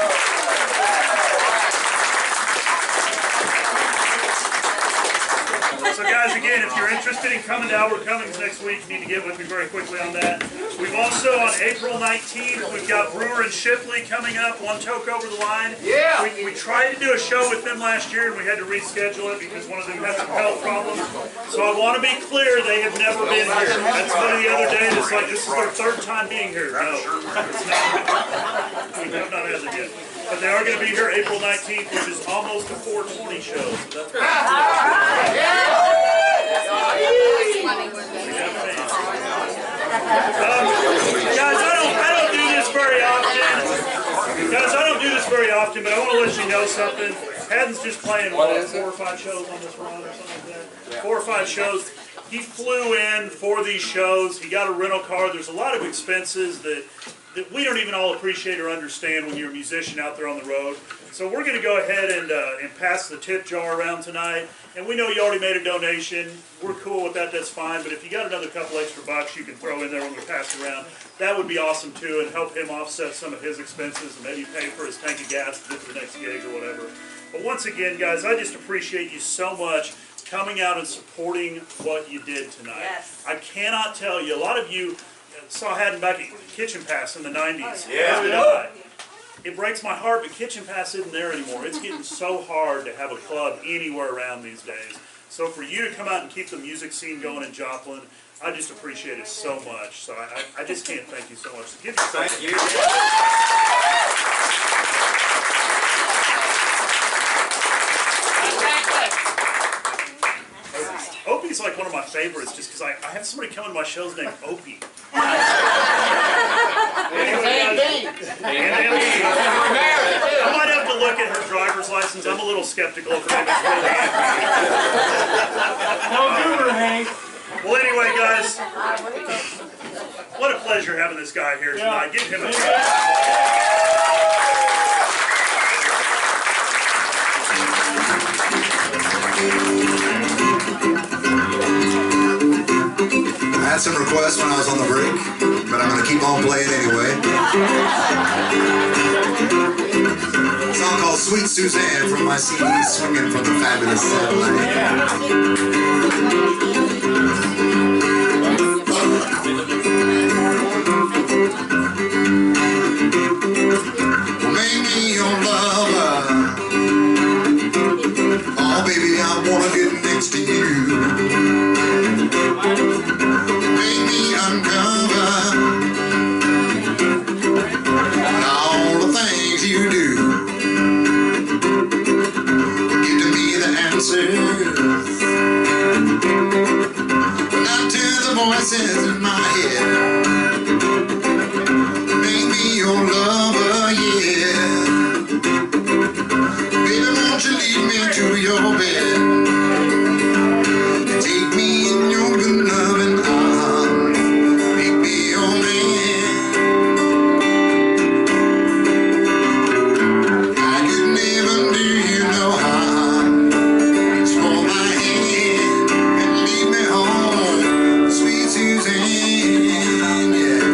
So guys, again, if you're interested in coming to Albert Cummings next week, you need to get with me very quickly on that. We've also, on April 19th, we've got Brewer and Shipley coming up, One Toke Over the Line. Yeah. We tried to do a show with them last year, and we had to reschedule it because one of them had some health problems. So I want to be clear, they have never been here. That's funny the other day, it's like, this is their third time being here. No, it's not. We have not had it yet. But they are going to be here April 19th, which is almost a 420 show. So that's guys, I don't do this very often. Guys, I don't do this very often, but I want to let you know something. Hadden's just playing, what, 4 or 5 shows on this run or something like that? 4 or 5 shows. He flew in for these shows. He got a rental car. There's a lot of expenses that we don't even all appreciate or understand when you're a musician out there on the road. So we're going to go ahead and pass the tip jar around tonight. And we know you already made a donation. We're cool with that, that's fine. But if you got another couple extra bucks you can throw in there when we pass it around, that would be awesome too, and help him offset some of his expenses and maybe pay for his tank of gas to get to the next gig or whatever. But once again, guys, I just appreciate you so much coming out and supporting what you did tonight. Yes. I cannot tell you, a lot of you saw Hadden back at Kitchen Pass in the 90s. Yeah. So did I. It breaks my heart, but Kitchen Pass isn't there anymore. It's getting so hard to have a club anywhere around these days. So for you to come out and keep the music scene going in Joplin, I just appreciate it so much. So I just can't thank you so much. So give you Thank you. Opie's like one of my favorites just because I have somebody coming to my shows named Opie. Anyway, I might have to look at her driver's license. I'm a little skeptical if it's really Well, anyway, guys, what a pleasure having this guy here tonight. Give him a I had some requests when I was on the break, but I'm going to keep on playing anyway. A song called Sweet Suzanne from my CD, Swinging from the Fabulous Satellite. Make me your lover. Oh, baby, I want to get next to you. Make me uncover all the things you do. Give to me the answers, not to the voices in my head. Make me your lover, yeah. Baby, won't you lead me to your bed and take me in your good loving arms. Make me your man. I could never do you no harm. Reach for my hand and lead me home, sweet Suzanne, yeah.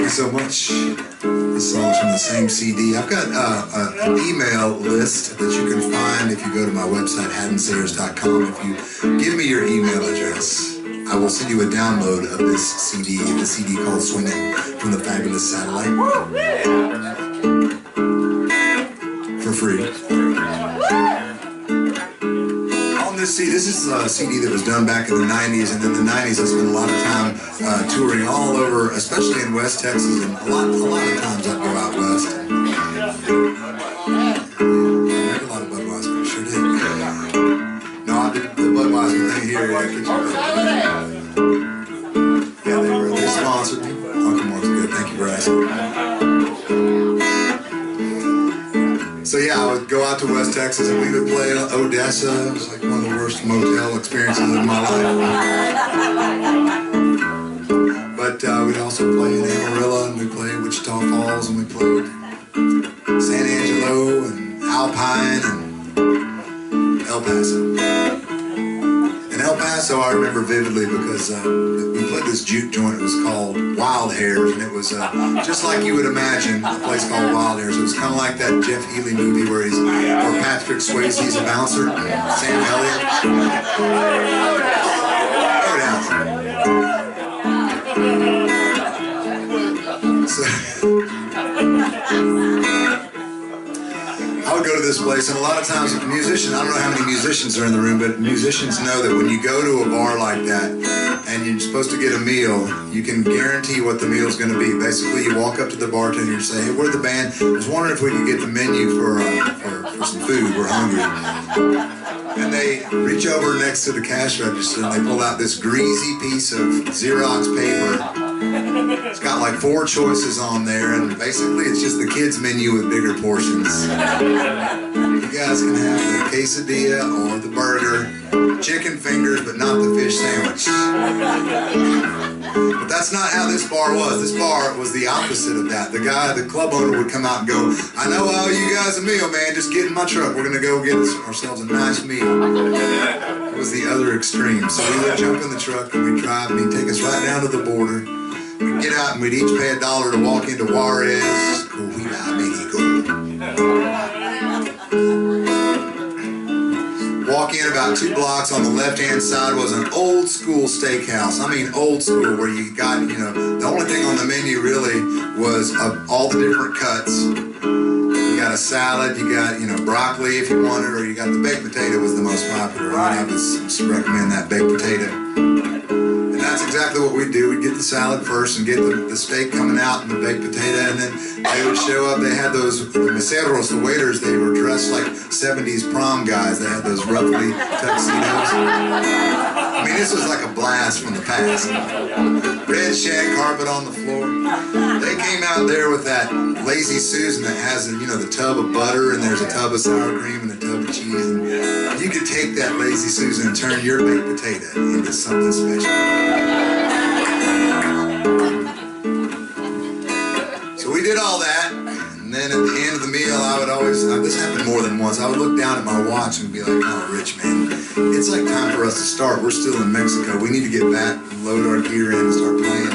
you so much. This song's from the same CD. I've got an email list that you can find if you go to my website, haddensayers.com. If you give me your email address, I will send you a download of this CD, the CD called Swingin' from the Fabulous Satellite, for free. On this CD, this is a CD that was done back in the 90s, and in the 90s I spent a lot of time touring all over, especially in West Texas, and a lot of times I'd go out west. I drank a lot of Budweiser, I sure did. No, I did the Budweiser thing here. Yeah, they sponsored me. Uncle Mark's good, thank you for asking. So yeah, I would go out to West Texas and we would play Odessa. It was like one of the worst motel experiences of my life. But we'd also play in Amarillo, and we played Wichita Falls, and we played San Angelo and Alpine and El Paso. In El Paso, I remember vividly because we played this juke joint. It was called Wild Hairs, and it was just like you would imagine a place called Wild Hairs. It was kind of like that Jeff Healey movie where Patrick Swayze's a bouncer, Sam Elliott. So, I would go to this place, and a lot of times musicians, I don't know how many musicians are in the room, but musicians know that when you go to a bar like that and you're supposed to get a meal, you can guarantee what the meal's going to be. Basically, you walk up to the bartender and say, hey, we're the band. I was wondering if we could get the menu for some food. We're hungry. And they reach over next to the cash register and they pull out this greasy piece of Xerox paper. It's got like 4 choices on there, and basically it's just the kids' menu with bigger portions. You guys can have the quesadilla or the burger, chicken fingers, but not the fish sandwich. But that's not how this bar was. This bar was the opposite of that. The club owner would come out and go, I know I owe you guys a meal, man. Just get in my truck. We're going to go get ourselves a nice meal. It was the other extreme. So we would jump in the truck and we'd drive, and he'd take us right down to the border. We'd get out and we'd each pay $1 to walk into Juarez, Coda, Mexico. Walk in about 2 blocks. On the left-hand side was an old school steakhouse. I mean old school, where you got, the only thing on the menu really was all the different cuts. You got a salad, you got, broccoli if you wanted, or you got the baked potato was the most popular. I would just recommend that baked potato. And that's exactly what we'd do. We'd get the salad first and get the steak coming out and the baked potato, and then they would show up. They had the meseros, the waiters, they were dressed like 70s prom guys. They had those roughly tuxedos. I mean, this was like a blast from the past. Red shag carpet on the floor. They came out there with that Lazy Susan that has, the tub of butter, and there's a tub of sour cream and a tub of cheese. And you could take that Lazy Susan and turn your baked potato into something special. So we did all that, and then at the end of the meal, I would always, this happened more than once, I would look down at my watch and be like, oh, Rich, man, it's like time for us to start. We're still in Mexico. We need to get back and load our gear in and start playing.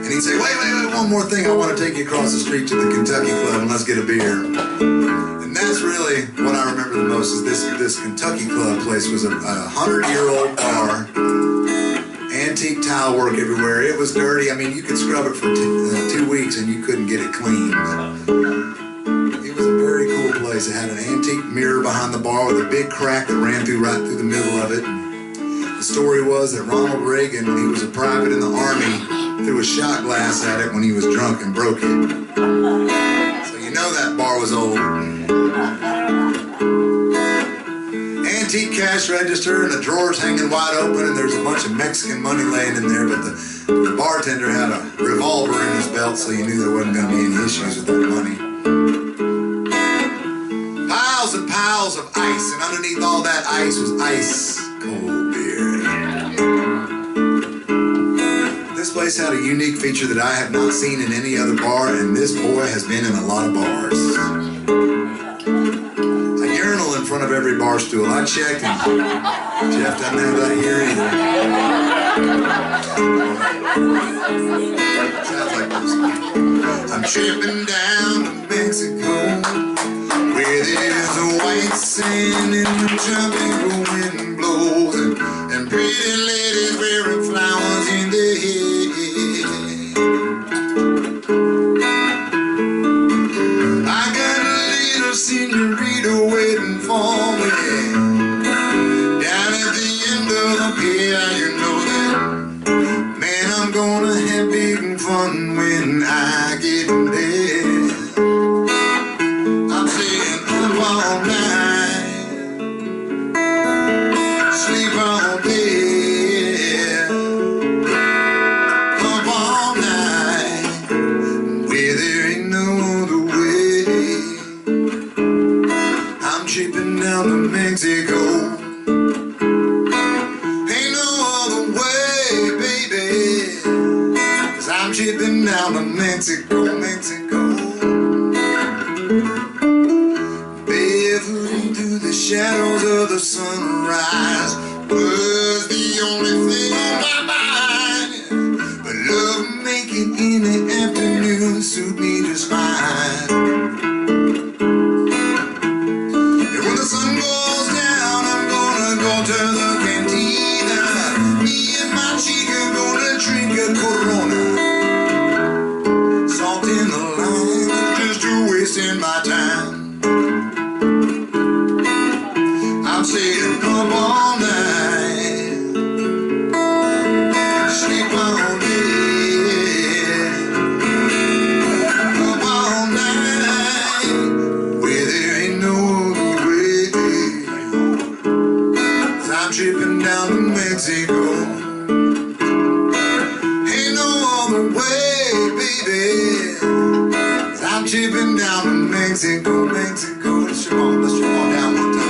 And he'd say, wait, one more thing. I want to take you across the street to the Kentucky Club and let's get a beer. And that's really what I remember the most, is this Kentucky Club place was a 100-year-old bar. Antique tile work everywhere. It was dirty. I mean, you could scrub it for 2 weeks and you couldn't get it clean. It was a very cool place. It had an antique mirror behind the bar with a big crack that ran right through the middle of it. The story was that Ronald Reagan, when he was a private in the Army, threw a shot glass at it when he was drunk and broke it. So you know that bar was old. Antique cash register, and the drawers hanging wide open, and there's a bunch of Mexican money laying in there, but the bartender had a revolver in his belt, so you knew there wasn't going to be any issues with that money. Piles and piles of ice, and underneath all that ice was ice cold beer. This place had a unique feature that I have not seen in any other bar, and this boy has been in a lot of bars. In front of every bar stool. I checked, and Jeff doesn't have that here either. Sounds like this. tripping down to Mexico, where there's a white sand and the tropical wind blows, and pretty ladies wearing flowers in their hair. I got a little senorita waiting for me down at the end of the pier. You know that, man, I'm gonna have big fun when I get there. I'm staying up all night, sleep all day, up all night, where there ain't no other way. I'm tripping down to Mexico, ain't no other way, baby. I'm tripping down to Mexico, Mexico. Barefooting through the shadows of the sunrise was the only thing on my mind. But love making in the afternoon suit me just fine. And when the sun goes down, I'm gonna go to the cantina. Me and my chica gonna drink a Corona. In the line, just to wasting my time. I'm staying up all night, sleep all day, up all night, where there ain't no other way. I'm tripping down to Mexico, ain't no other way, baby. I'm tripping down to Mexico, Mexico. Let's jump on down one time.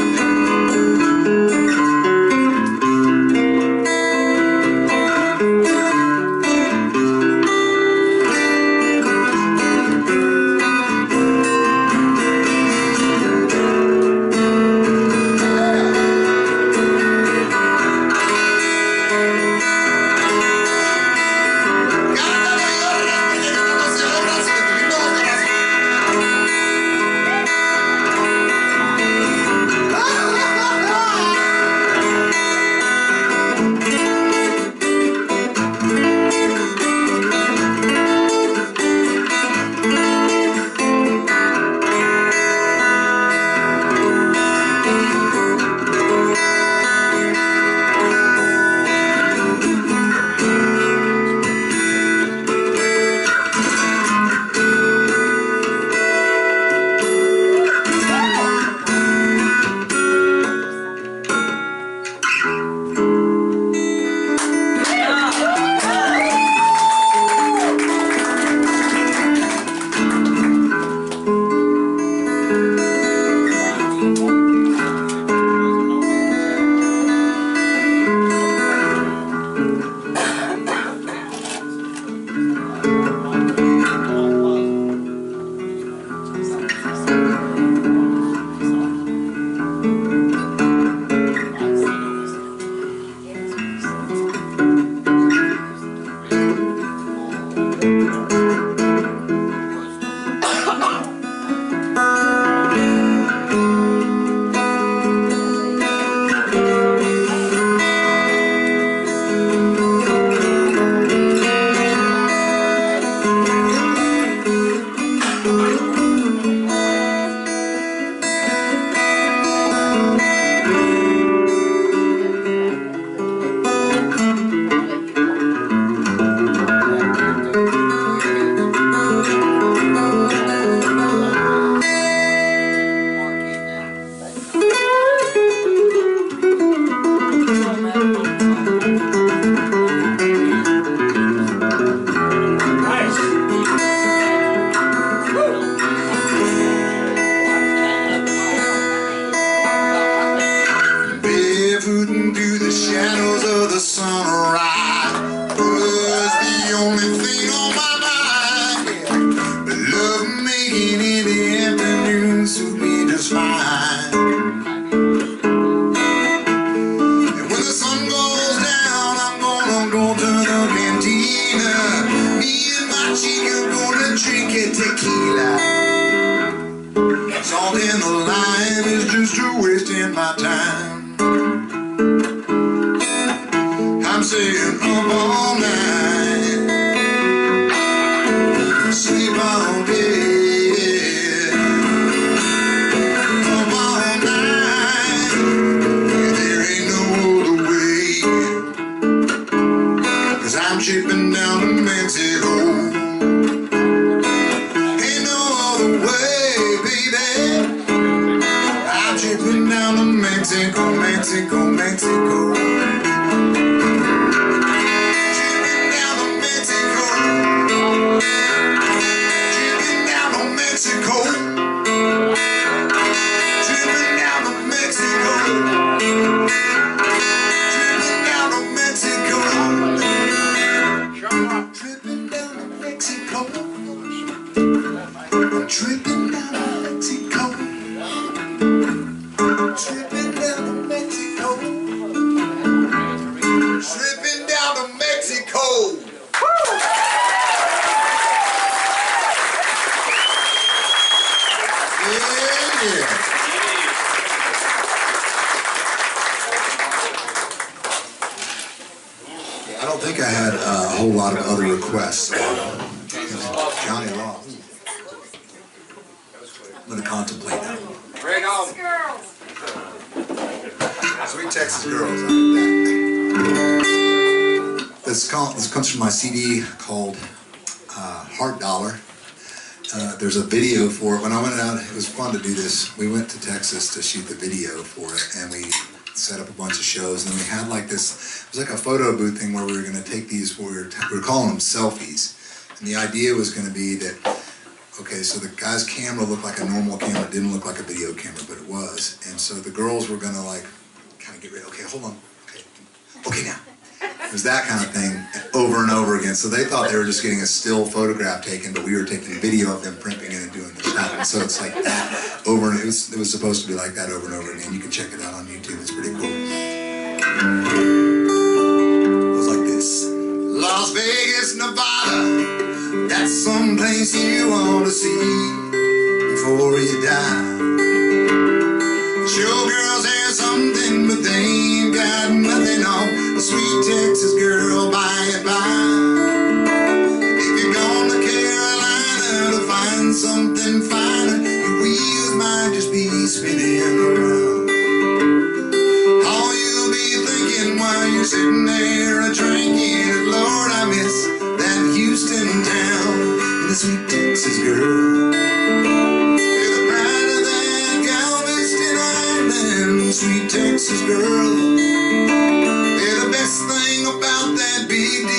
She can go to drink it tequila. Salt in the lime is just a wasting my time. I'm staying up all night, sleep all day, up all night. There ain't no other way, 'cause I'm shipping down to Mexico. Ain't no other way, baby. I'm shipping down to Mexico, Mexico, Mexico. Shipping down to Mexico. Shipping down to Mexico. Shipping down to Mexico. Shipping down to Mexico. Tripping down to Mexico. Tripping down to Mexico. Tripping down to Mexico. Tripping down to Mexico. Yeah. I don't think I had a whole lot of other requests. Johnny Law. I'm going to contemplate that. Bring on. Girls. Sweet Texas Girls. This comes from my CD called Heart Dollar. There's a video for it. When I went out, it was fun to do this. We went to Texas to shoot the video for it, and we set up a bunch of shows. And then we had like this, it was like a photo booth thing where we were going to take these, we were calling them selfies. And the idea was going to be that, okay, so the guy's camera looked like a normal camera. It didn't look like a video camera, but it was. And so the girls were going to like kind of get ready. Okay, hold on. Okay, now. It was that kind of thing over and over again. So they thought they were just getting a still photograph taken, but we were taking video of them printing it and doing the stuff. And so it's like that over, and it was supposed to be like that over and over again. You can check it out on YouTube. It's pretty cool. It was like this. Las Vegas, Nevada. That's someplace you want to see before you die. Showgirls have something, but they ain't got nothing on a sweet Texas girl by and by. If you're going to Carolina to find something finer, your wheels might just be spinning around. All you'll be thinking while you're sitting there a-drinking is, Lord, I miss that Houston town and the sweet Texas girl. You're the pride of that Galveston Island, sweet Texas girl. They're the best thing about that Big D.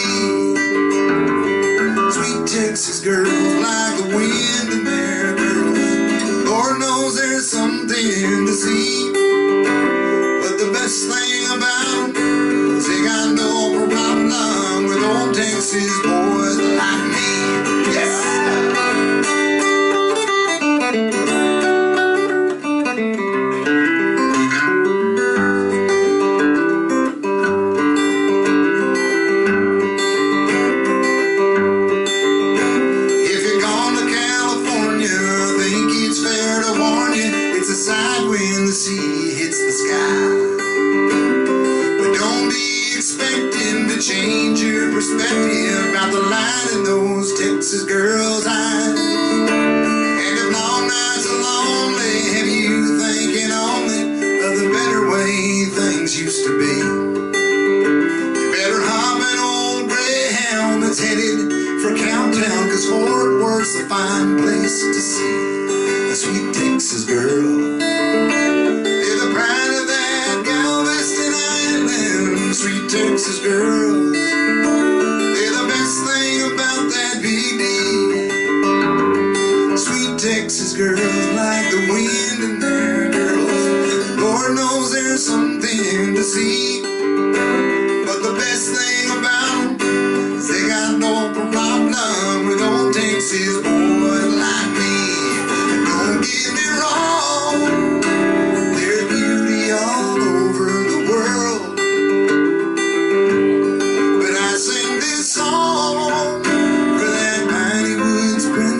Sweet Texas girls like the wind in their girls. Lord knows there's something to see, but the best thing about them is they got no problem with old Texas boys like me. Yes. If you're going to California, I think it's fair to warn you, it's a side when the sea hits the sky. But don't be expecting to change your perspective about the light in those Texas girls' eyes. And if long nights are lonely, have you thinking only of the better way things used to be? You better hop an old Greyhound that's headed for Cowtown, 'cause Fort Worth's a fine place to see a sweet Texas girl. They're the pride of that Galveston Island, sweet Texas girls. They're the best thing about that Big D. Sweet Texas girls like the wind in their girls. Lord knows there's something to see, but the best thing about them is they got no problem with old Texas boys like me. Don't get me wrong, there's beauty all over the world, but I sing this song for that mighty woods princess.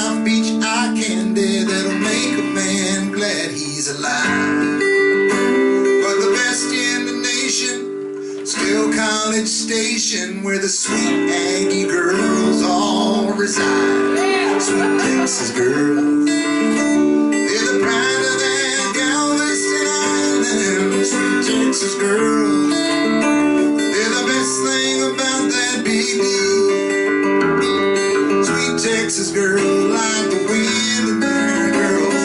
South Beach eye candy that'll make a man glad he's alive. But the best in the nation, still College Station, where the sweet Aggie girls all reside. Sweet Texas girls, they're the pride of that Galveston Island. Sweet Texas girls, they're the best thing about that baby. Sweet Texas girls like the wind and girls.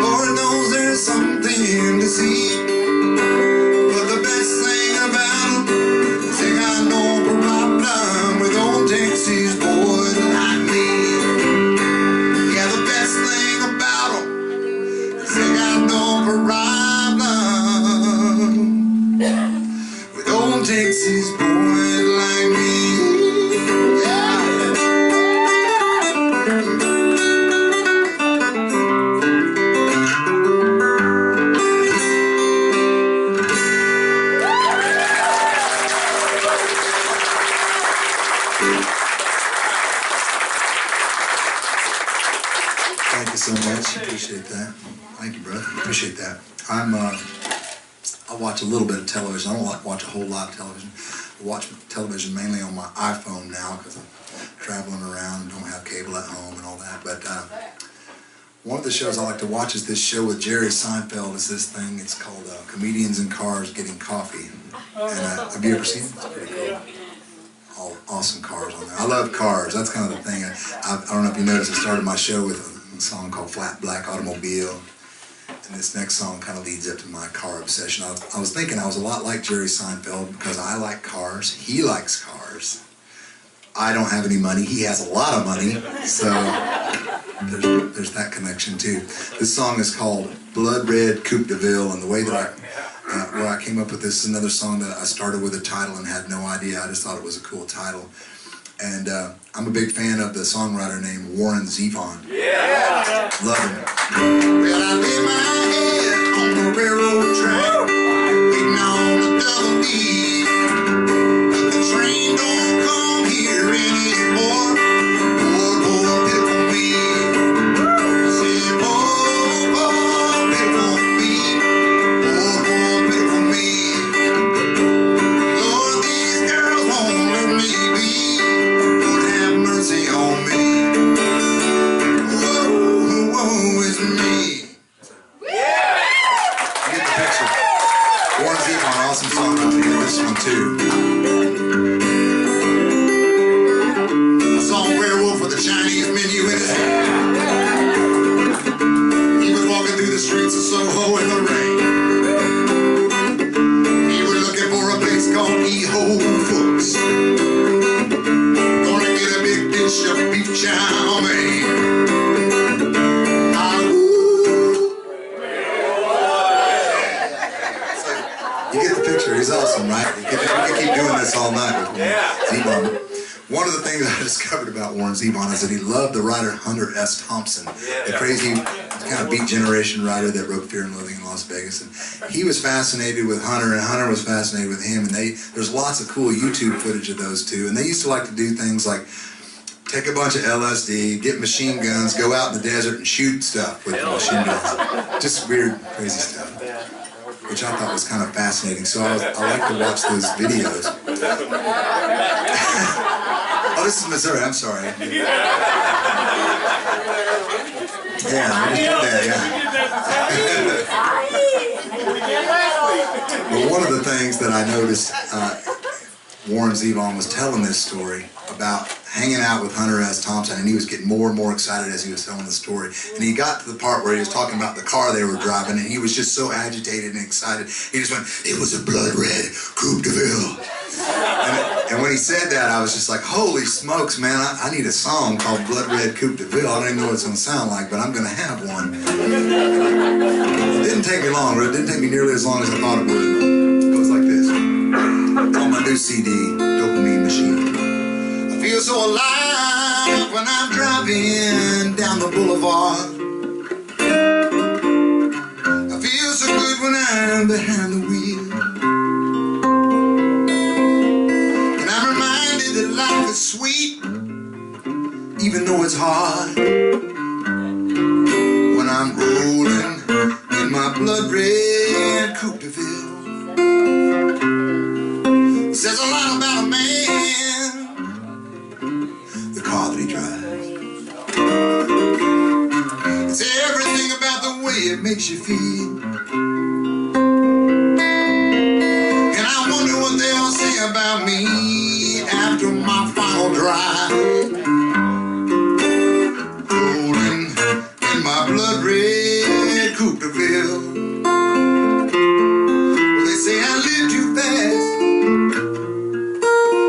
Lord knows there's something to see. But the best thing about them is they got no problem with old Texas boys like me. Yeah, the best thing about them is they got no problem with old Texas boys like me. Thank you so much. Appreciate that. Thank you, brother. Appreciate that. I watch a little bit of television. I don't watch a whole lot of television. I watch television mainly on my iPhone now because I'm traveling around and don't have cable at home and all that. But one of the shows I like to watch is this show with Jerry Seinfeld. It's this thing. It's called Comedians in Cars Getting Coffee. And have you ever seen it? It's pretty cool. All awesome cars on there. I love cars. That's kind of the thing. I don't know if you noticed, I started my show with a song called Flat Black Automobile. And this next song kind of leads up to my car obsession. I was thinking I was a lot like Jerry Seinfeld because I like cars. He likes cars. I don't have any money. He has a lot of money. So there's that connection too. This song is called Blood Red Coupe de Ville, and the way that where I came up with this is another song that I started with a title and had no idea. I just thought it was a cool title. And I'm a big fan of the songwriter named Warren Zevon. Yeah! Love him. Well, I lay my head on the railroad track, waiting on the double D. But the train don't come here anymore. Poor, poor, pitiful me. I said, poor, poor, pitiful me. Poor, poor, pitiful me. Lord, these girls won't let me be. Mercy on me. Whoa, woe is me. Yeah! You get the picture. Warren Zevon, awesome song out here. This one too. I saw a werewolf with a Chinese menu in his hand. He was walking through the streets of Soho in the rain. He was looking for a place called E-Ho Fooks. Of beef chow mein. You get the picture. He's awesome, right? We can keep doing this all night with Zevon. One of the things I discovered about Warren Zevon is that he loved the writer Hunter S. Thompson, the crazy kind of Beat Generation writer that wrote Fear and Loathing in Las Vegas. And he was fascinated with Hunter, and Hunter was fascinated with him. And there's lots of cool YouTube footage of those two. And they used to like to do things like take a bunch of LSD, get machine guns, go out in the desert and shoot stuff with machine guns. Just weird, crazy stuff, which I thought was kind of fascinating. So I like to watch those videos. Oh, this is Missouri. I'm sorry. Yeah, let me get that, yeah. Well, one of the things that I noticed, Warren Zevon was telling this story about hanging out with Hunter S. Thompson, and he was getting more and more excited as he was telling the story. And he got to the part where he was talking about the car they were driving, and he was just so agitated and excited. He just went, "It was a blood red Coupe de Ville." And when he said that, I was just like, holy smokes, man, I need a song called Blood Red Coupe de Ville. I don't even know what it's going to sound like, but I'm going to have one. It didn't take me long, but it didn't take me nearly as long as I thought it would. It goes like this. It's on my new CD, Dopamine Machine. I feel so alive when I'm driving down the boulevard. I feel so good when I'm behind the wheel. Life is sweet, even though it's hard. blood red coupe de ville. Says a lot about a man, the car that he drives. It's everything about the way it makes you feel. And I wonder what they'll say about me after my final drive. Rolling in my blood red coupe de ville. Well, they say I live too fast,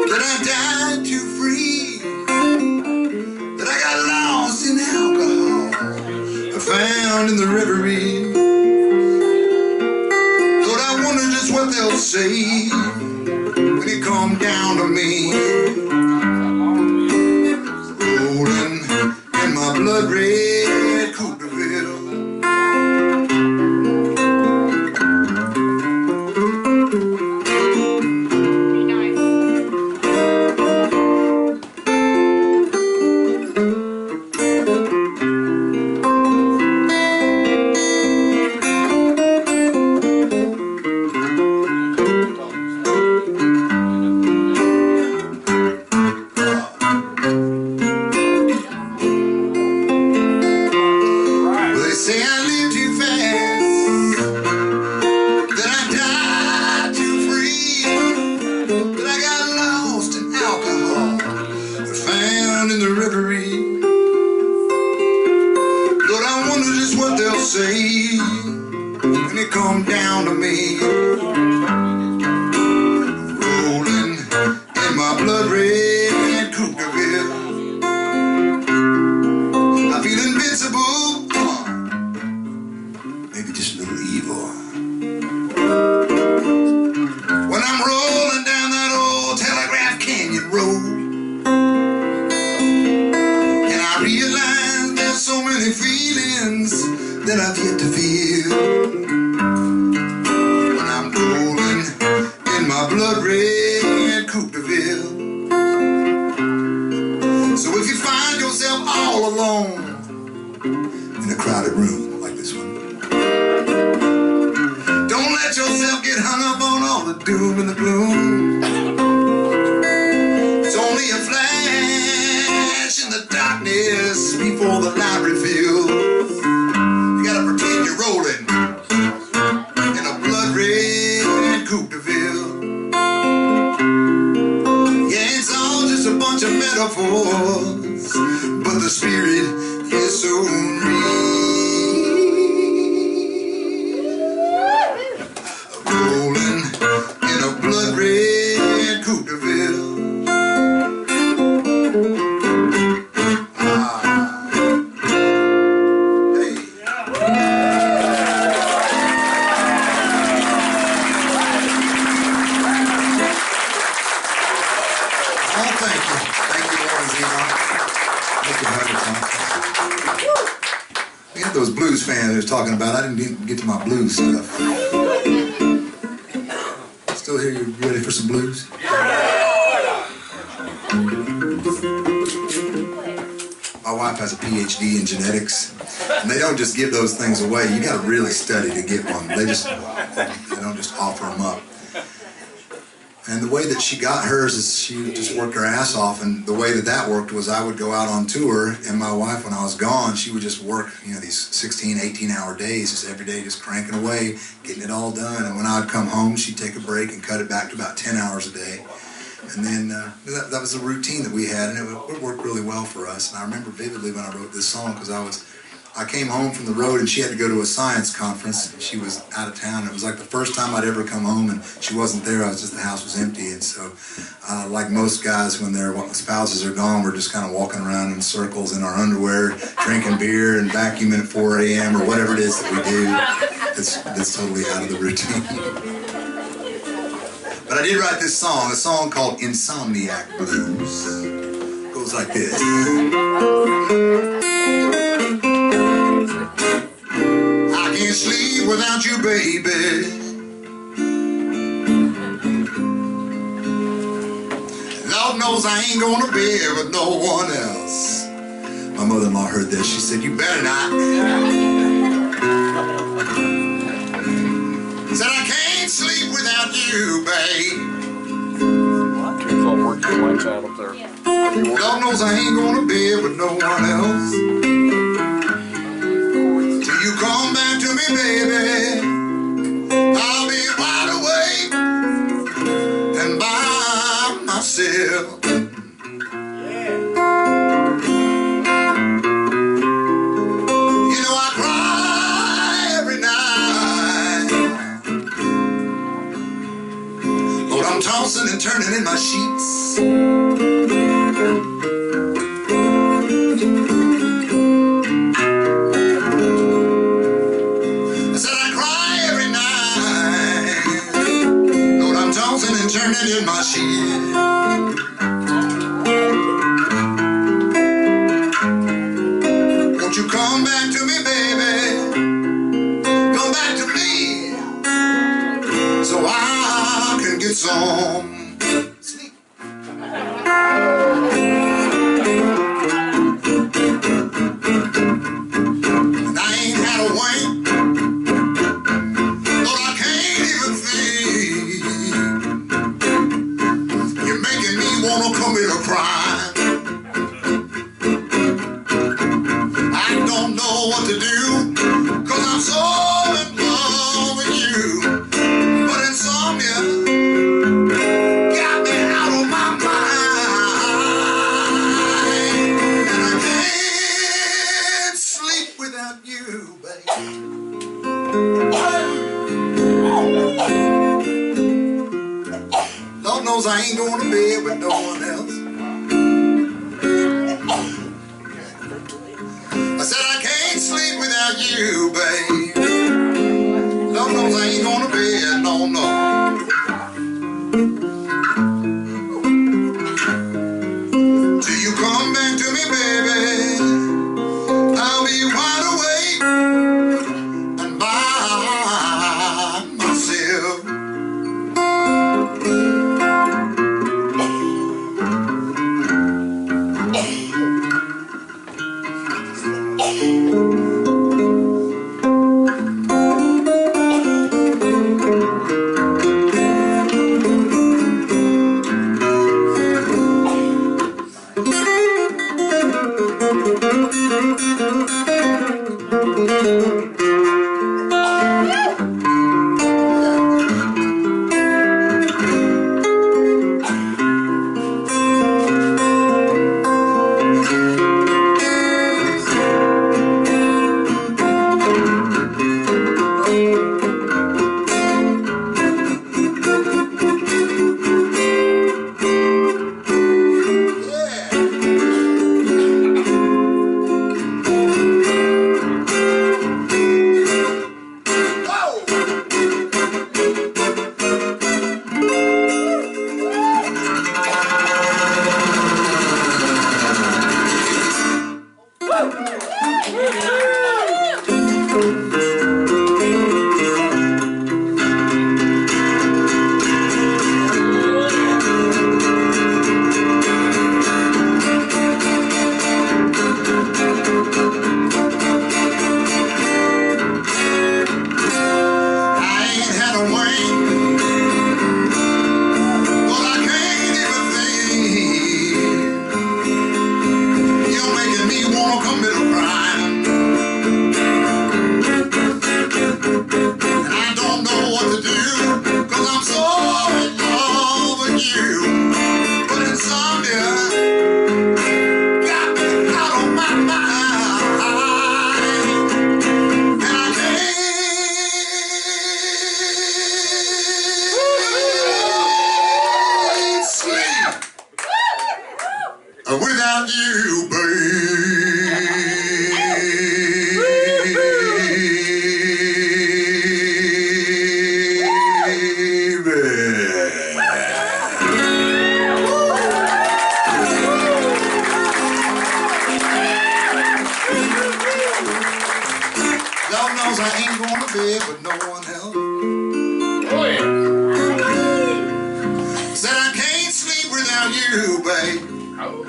that I died too free, that I got lost in alcohol, found in the reverie. Lord, I wonder just what they'll say when it come down to me. Rolling in my blood red coupe de ville. When it come down to me, rolling in my blood red coupe de ville. I feel invincible, maybe just a little evil. When I'm rolling down that old Telegraph Canyon road, and I realize there's so many feelings that I've yet to feel. When I'm rolling in my blood red coupe de ville. So if you find yourself all alone in a crowded room like this one, don't let yourself get hung up on all the doom and the gloom. It's only a flash in the darkness before the light reveals. Pretend you're rolling in a blood red coupe de ville. Yeah, it's all just a bunch of metaphors, but the spirit is so real. Rolling in a blood red coupe de ville. We had those blues fans I was talking about. I didn't get to my blues stuff. Still here, you ready for some blues? My wife has a PhD in genetics, and they don't just give those things away. You got to really study to get one. They don't just offer them up. And the way that she got hers is she would just work her ass off, and the way that that worked was I would go out on tour, and my wife, when I was gone, she would just work, you know, these 16, 18-hour days, just every day, just cranking away, getting it all done. And when I would come home, she'd take a break and cut it back to about 10 hours a day. And then that was a routine that we had, and it worked really well for us. And I remember vividly when I wrote this song, because I came home from the road and she had to go to a science conference. She was out of town. It was like the first time I'd ever come home and she wasn't there. The house was empty. And so, like most guys, when their spouses are gone, we're just kind of walking around in circles in our underwear, drinking beer and vacuuming at 4 a.m. or whatever it is that we do. That's totally out of the routine. But I did write this song, a song called Insomniac Blues. It goes like this. I can't sleep without you, baby. Lord knows I ain't going to bed with no one else. My mother-in-law heard this. She said, you better not. Lights out up there. Lord knows I ain't gonna be with no one else. Till you come back to me, baby, I'll be wide awake and by myself. You know I cry every night. Lord, I'm tossing and turning in my sheets. And turning in my sheet. Won't you come back to me, baby? Come back to me, so I can get some sleep. And I ain't had a wink. Lord, I can't even think. Wanna commit a crime. I don't know what to do, 'cause I'm so in love with you. But insomnia got me out of my mind, and I can't sleep without you, baby. Lord knows I ain't going to bed with no one else. I said I can't sleep without you, babe. Lord knows I ain't going to bed, no, no. Till you come back to me, baby, I'll be wide awake and by myself. Without you, Lord knows I ain't going to bed with no one else. Oh yeah. Said I can't sleep without you, babe. Oh.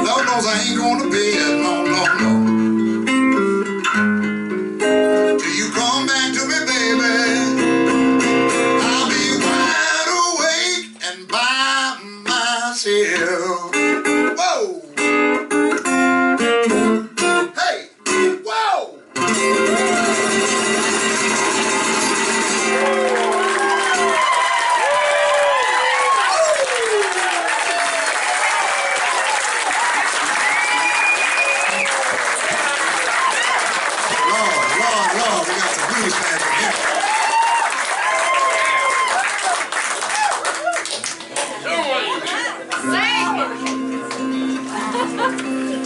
Lord knows I ain't going to bed, no, no, no. Till you come back to me, baby, I'll be wide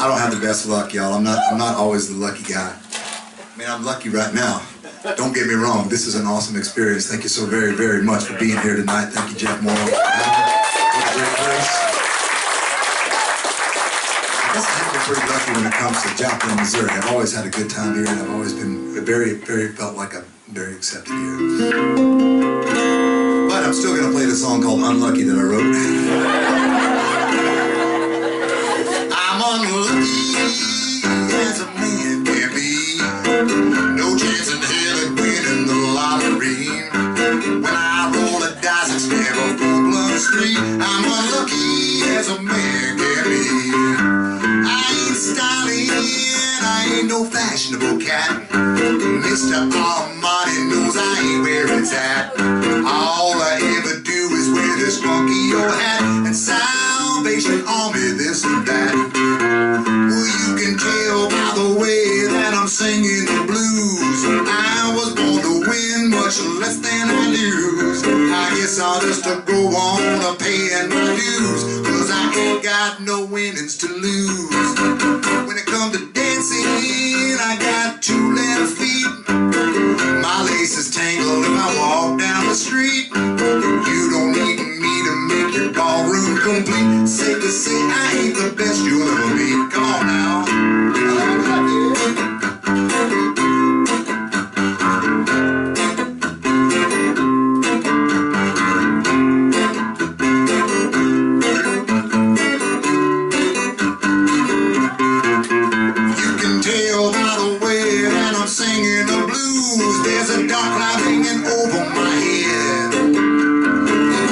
I don't have the best luck, y'all. I'm not always the lucky guy. I mean, I'm lucky right now. Don't get me wrong. This is an awesome experience. Thank you so very, very much for being here tonight. Thank you, Jeff Moore. What a great place. I guess I have been pretty lucky when it comes to Joplin, Missouri. I've always had a good time here, and I've always been felt like I'm very accepted here. But I'm still going to play the song called Unlucky that I wrote. I'm unlucky as a man can be. No chance in hell at winning the lottery. When I roll the dice, it's never 4 + 3. I'm unlucky as a man can be. I ain't stylish, I ain't no fashionable cat. Mr. Armani knows I ain't where it's at. All I ever do is wear this funky old hat and Salvation Army this and that. Well, you can tell by the way that I'm singing the blues. I was born to win, much less than I lose. I guess I'll just go on paying my dues, 'cause I ain't got no winnings to lose. When it comes to dancing, I got 2 left feet. My laces tangle if I walk down the street. You don't need me to make your ballroom complete. Safe to say I ain't the best you'll ever meet. Come on now. You can tell by the way that I'm singing the blues. There's a dark cloud hanging over my head.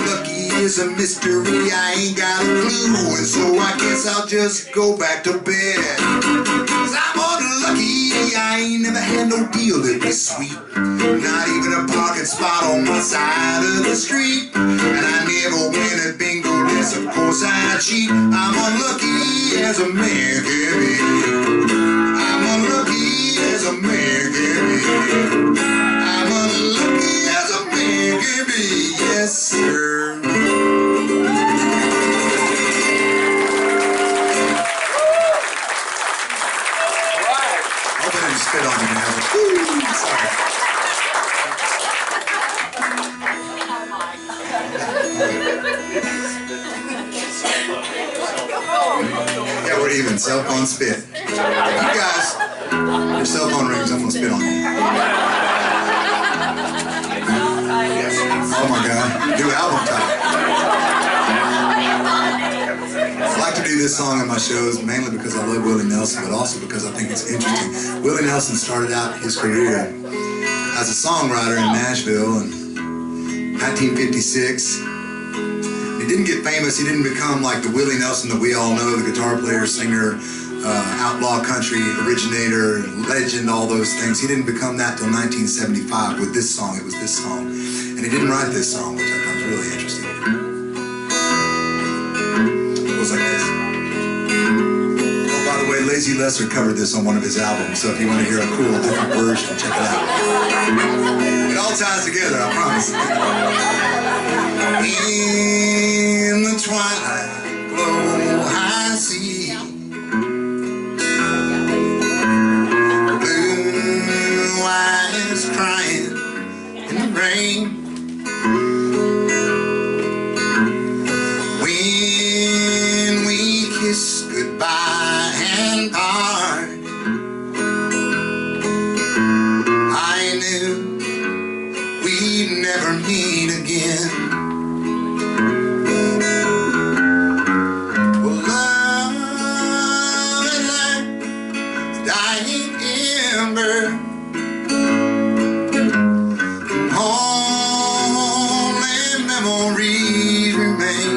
Lucky is a mystery, I ain't got a clue. And so I guess I'll just go back to bed. 'Cause I'm unlucky, I ain't never had no deal that was sweet. Not even a parking spot on my side of the street. And I never win at bingo, yes of course I cheat. I'm unlucky as a man can be. I'm unlucky as a man can be. I'm unlucky as a man can be. Yes, sir. Hope I didn't spit on you, man. Woo, sorry. Yeah, we're even. Cell phone spit. You guys, your cell phone rings, I'm gonna spit on you. Oh my God, new album title. I like to do this song in my shows mainly because I love Willie Nelson, but also because I think it's interesting. Willie Nelson started out his career as a songwriter in Nashville in 1956. He didn't get famous. He didn't become like the Willie Nelson that we all know, the guitar player, singer, outlaw country originator, legend, all those things. He didn't become that till 1975 with this song. It was this song. And he didn't write this song, which I thought was really interesting. It goes like this. Oh, by the way, Lazy Lesser covered this on one of his albums, so if you want to hear a cool, different version, check it out. It all ties together, I promise. In the twilight glow I see blue eyes crying in the rain. When we kiss goodbye and part, I knew we'd never meet again. Only memories remain.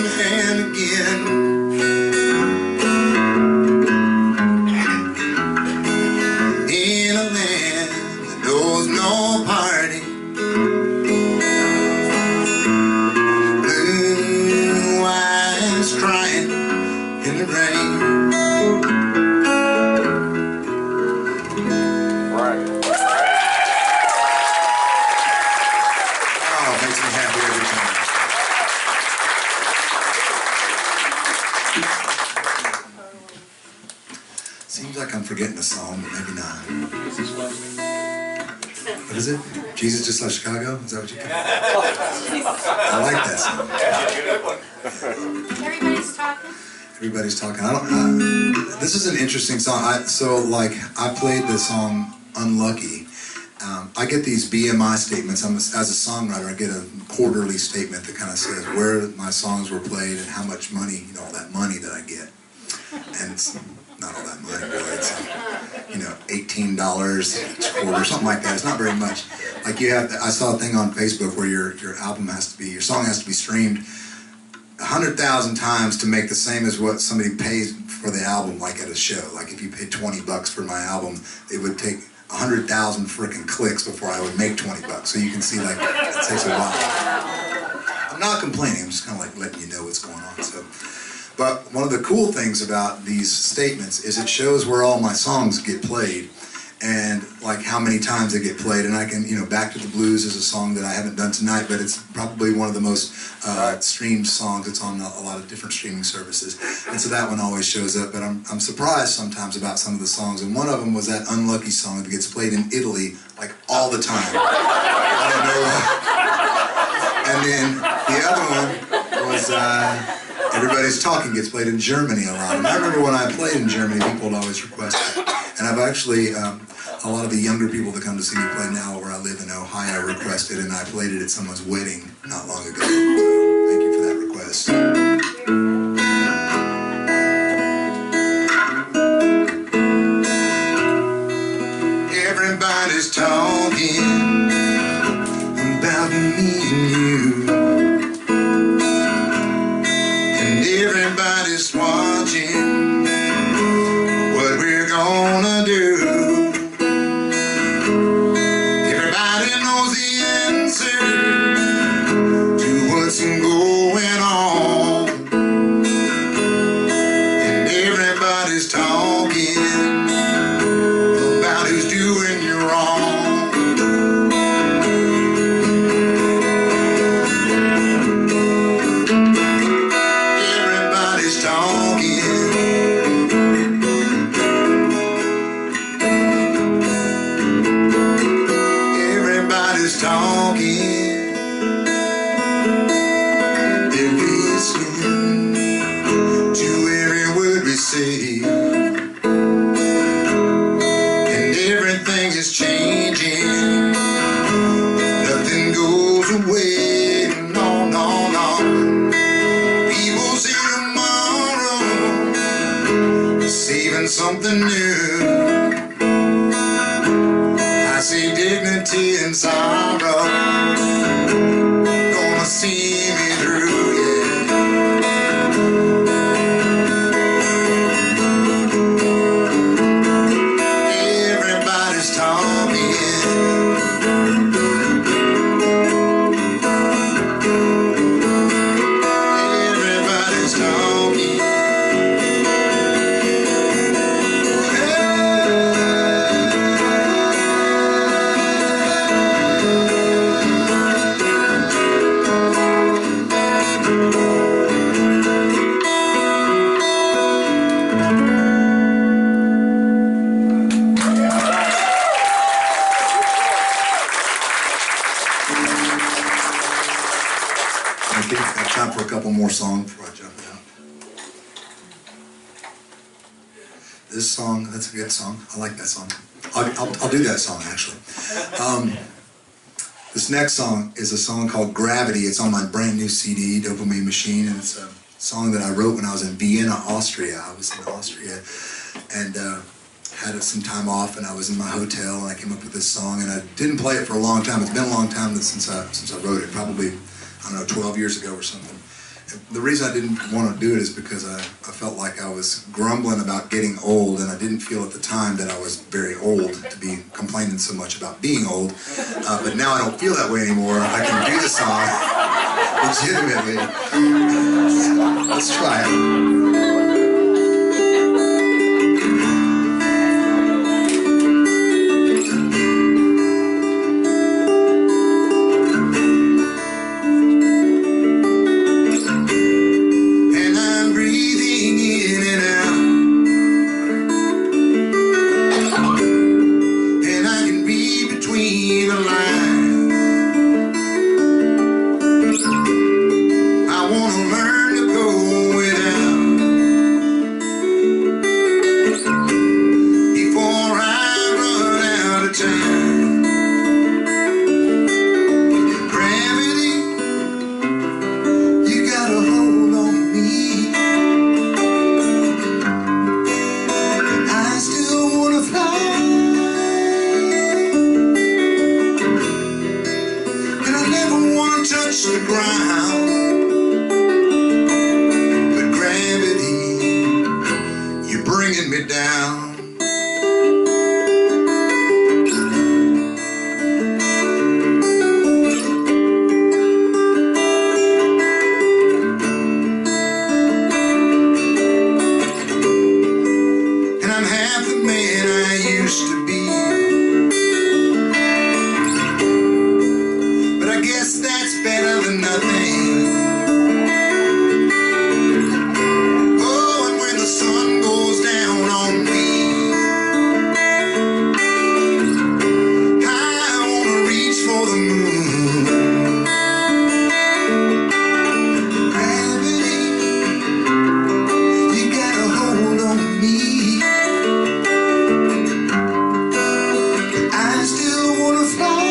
and again. In a land that knows no party, blue eyes crying in the rain. Right. Oh, it makes me happy every time. Seems like I'm forgetting a song, but maybe not. What is it? Jesus Just Left Chicago? Is that what you call it? I like that song. Everybody's talking. Everybody's talking. This is an interesting song. I played the song Unlucky. I get these BMI statements. As a songwriter, I get a quarterly statement that kind of says where my songs were played and how much money, all that money that I get. And it's not all that money, really. It's, $18 each quarter, something like that. It's not very much. Like I saw a thing on Facebook where your song has to be streamed 100,000 times to make the same as what somebody pays for the album, like at a show. Like if you paid $20 for my album, it would take 100,000 freaking clicks before I would make $20. So you can see, like, it takes a while. I'm not complaining. I'm just kind of like letting you know what's going on. So, but one of the cool things about these statements is it shows where all my songs get played and like how many times they get played. And I can, Back to the Blues is a song that I haven't done tonight, but it's probably one of the most streamed songs. It's on a lot of different streaming services. And so that one always shows up. But I'm surprised sometimes about some of the songs. And one of them was that Unlucky song that gets played in Italy like all the time. I don't know why. And then the other one was Everybody's Talking gets played in Germany a lot. And I remember when I played in Germany, people would always request it. And I've actually, a lot of the younger people that come to see me play now where I live in Ohio requested, and I played it at someone's wedding not long ago. So thank you for that request. Everybody's talking about me and you, and everybody's watching what we're gonna do. Everybody knows the answer to what's going on, and everybody's talking about who's doing you wrong. Everybody's talking. Everybody's talking. They're listening to every word we say. And everything is changing. Nothing goes away. No, no, no. People say tomorrow, saving something new. I see dignity and sorrow, gonna see me through, yeah. Everybody's talking. Everybody's talking. Thank you. Got time for a couple more songs before I jump out. This song, that's a good song. I like that song. I'll do that song, actually. This next song is a song called Gravity. It's on my brand new CD, Dopamine Machine, and it's a song that I wrote when I was in Vienna, Austria. I was in Austria and had some time off, and I was in my hotel, and I came up with this song, and I didn't play it for a long time. It's been a long time since I wrote it, probably, I don't know, 12 years ago or something. The reason I didn't want to do it is because I felt like I was grumbling about getting old, and I didn't feel at the time that I was very old to be complaining so much about being old. But now I don't feel that way anymore. I can do the song legitimately. Let's try it. The ground, but gravity, you're bringing me down. And I'm half the man I used to be, but I guess that's better than nothing. Oh, and when the sun goes down on me, I wanna reach for the moon. Gravity, you got a hold on me. I still wanna fly.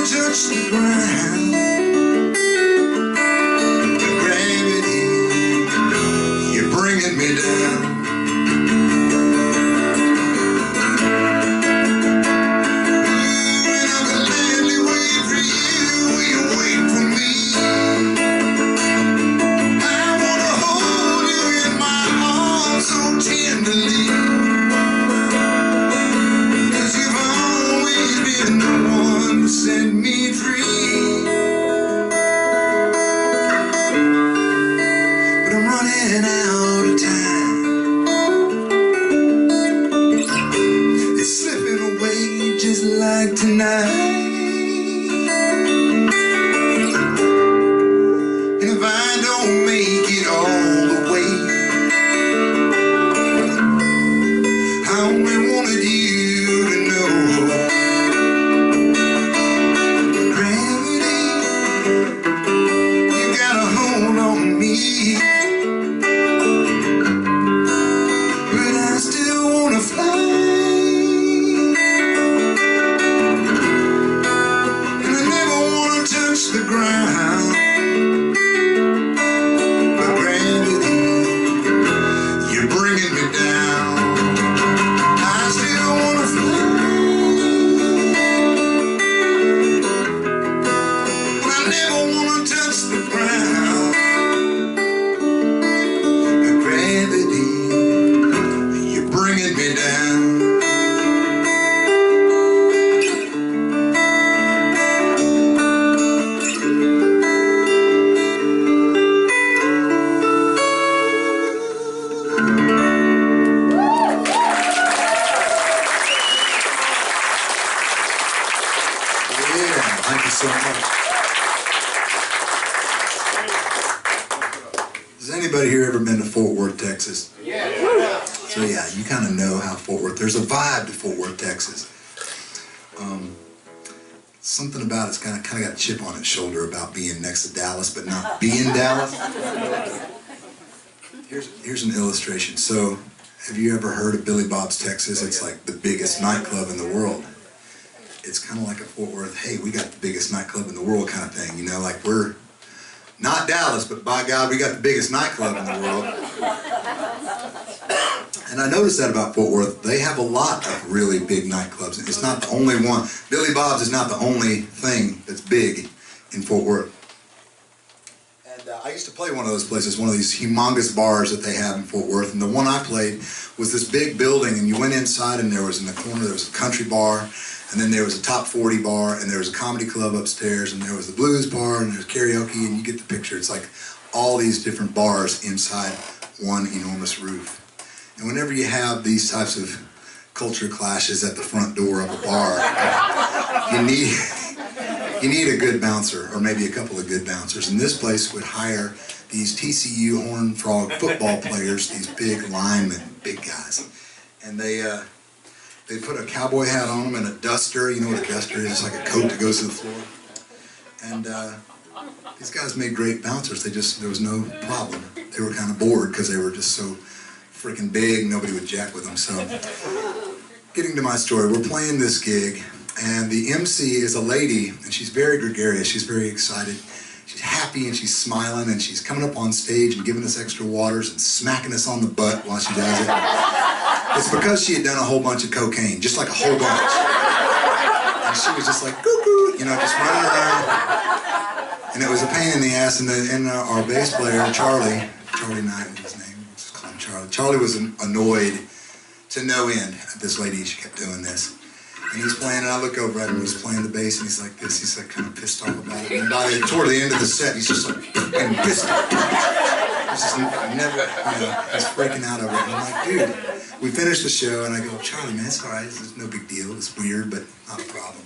Touch the ground, but gravity, you're bringing me down. And I could gladly wait for you, will you wait for me? I wanna hold you in my arms so tenderly, 'cause you've always been the one to set me free. But I'm running out of time. It's slipping away just like tonight. And if I don't make it all the way, I only wanted you to know. But I still wanna fly, and I never wanna touch the ground. But gravity, you're bringing me down. I still wanna fly, but I never wanna touch the ground. Bringing me down. Yeah, thank you so much. Has anybody here ever been to Fort Worth, Texas? Yeah. So yeah, you kind of know how Fort Worth, there's a vibe to Fort Worth, Texas. Something about it's kind of got a chip on its shoulder about being next to Dallas, but not being Dallas. Here's an illustration. So, have you ever heard of Billy Bob's Texas? It's like the biggest nightclub in the world. It's kind of like a Fort Worth, hey, we got the biggest nightclub in the world kind of thing. You know, like we're not Dallas, but by God, we got the biggest nightclub in the world. And I noticed that about Fort Worth. They have a lot of really big nightclubs. It's not the only one. Billy Bob's is not the only thing that's big in Fort Worth. And I used to play one of those places, one of these humongous bars that they have in Fort Worth. And the one I played was this big building, and you went inside, and there was in the corner, there was a country bar, and then there was a top 40 bar, and there was a comedy club upstairs, and there was the blues bar, and there was karaoke, and you get the picture. It's like all these different bars inside one enormous roof. And whenever you have these types of culture clashes at the front door of a bar, you need a good bouncer, or maybe a couple of good bouncers. And this place would hire these TCU Horned Frog football players, these big linemen, big guys. And they put a cowboy hat on them and a duster. You know what a duster is? It's like a coat that goes to the floor. And these guys made great bouncers. There was no problem. They were kind of bored because they were just so freaking big, nobody would jack with them. So, getting to my story, we're playing this gig, and the MC is a lady, and she's very gregarious, she's very excited, she's happy, and she's smiling, and she's coming up on stage and giving us extra waters and smacking us on the butt while she does it. It's because she had done a whole bunch of cocaine, just like a whole bunch. And she was just like, cuckoo, you know, just running around. And it was a pain in the ass, and our bass player, Charlie Knight was his name, we'll just call him Charlie. Charlie was annoyed to no end at this lady. She kept doing this. And he's playing, and I look over at him, he's playing the bass, and he's like this. He's like kind of pissed off about it. And toward the end of the set, he's just like fucking pissed off. He's just never, you know, he's freaking out over it. And I'm like, dude, we finished the show, and I go, Charlie, man, it's all right. It's no big deal. It's weird, but not a problem.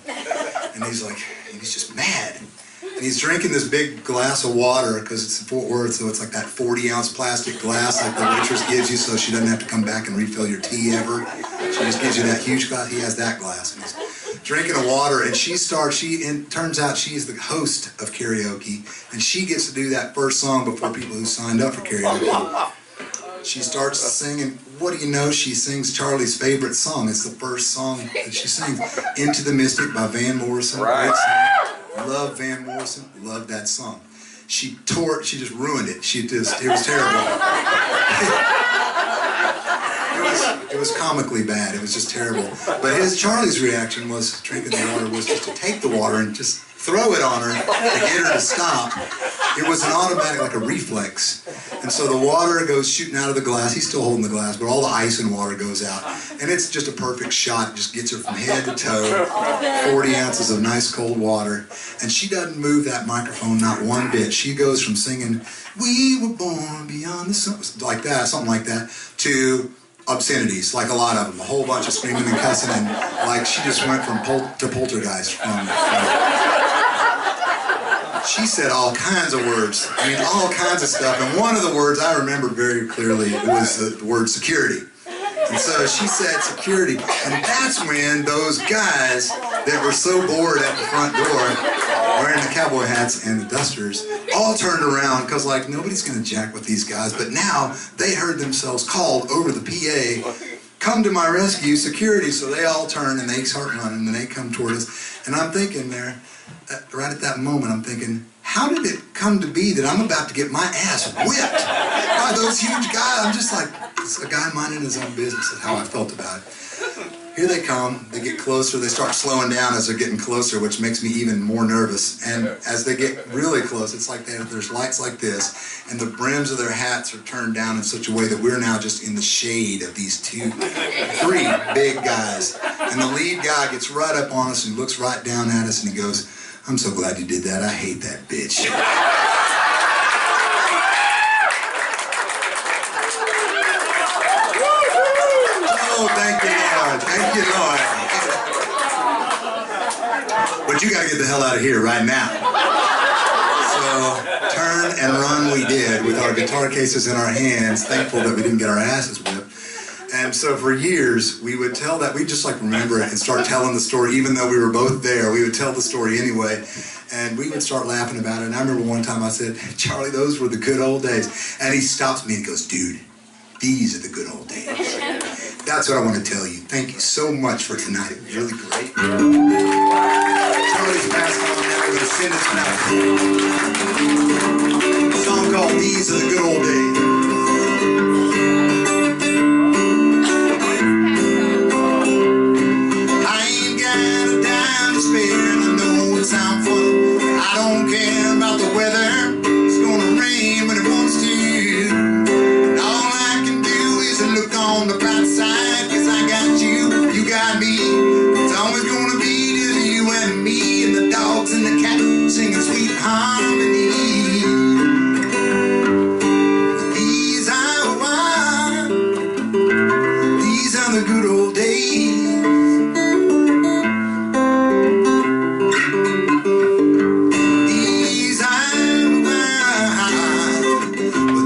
And he's like, he's just mad. And he's drinking this big glass of water, because it's in Fort Worth, so it's like that 40-ounce plastic glass like the waitress gives you, so she doesn't have to come back and refill your tea ever. She just gives you that huge glass. He has that glass, and he's drinking the water, and it turns out she's the host of karaoke, and she gets to do that first song before people who signed up for karaoke. She starts singing. What do you know? She sings Charlie's favorite song. It's the first song that she sings, Into the Mystic by Van Morrison. Right. Love Van Morrison, love that song. She just ruined it. It was terrible. It was comically bad. It was just terrible. But Charlie's reaction was, drinking the water, was just to take the water and just throw it on her to get her to stop. It was an automatic, like a reflex. And so the water goes shooting out of the glass. He's still holding the glass, but all the ice and water goes out. And it's just a perfect shot. It just gets her from head to toe. 40 ounces of nice cold water. And she doesn't move that microphone not one bit. She goes from singing, "We were born beyond the sun," like that, something like that, to obscenities, like a lot of them. A whole bunch of screaming and cussing. And like she just went from to poltergeist. She said all kinds of words. I mean, all kinds of stuff. And one of the words I remember very clearly was the word security. And so she said security. And that's when those guys that were so bored at the front door, wearing the cowboy hats and the dusters, all turned around because, like, nobody's going to jack with these guys. But now they heard themselves called over the PA, "Come to my rescue, security." So they all turn and they start running and they come toward us. And I'm thinking there, right at that moment, I'm thinking, how did it come to be that I'm about to get my ass whipped by those huge guys? I'm just like, it's a guy minding his own business. That's how I felt about it. Here they come, they get closer, they start slowing down as they're getting closer, which makes me even more nervous. And as they get really close, it's like there's lights like this, and the brims of their hats are turned down in such a way that we're now just in the shade of these three big guys. And the lead guy gets right up on us and looks right down at us and he goes, "I'm so glad you did that. I hate that bitch." Oh, thank you, Lord. Thank you, Lord. But you got to get the hell out of here right now. So, turn and run we did with our guitar cases in our hands, thankful that we didn't get our asses whipped. And so for years, we would tell that, we'd just like remember it and start telling the story, even though we were both there. We would tell the story anyway, and we would start laughing about it. And I remember one time I said, "Charlie, those were the good old days." And he stops me and goes, "Dude, these are the good old days." That's what I want to tell you. Thank you so much for tonight. It was really great. Charlie's passed on now. We're going to send us now. A song called "These Are the Good Old Days." harmony. These are the good old days.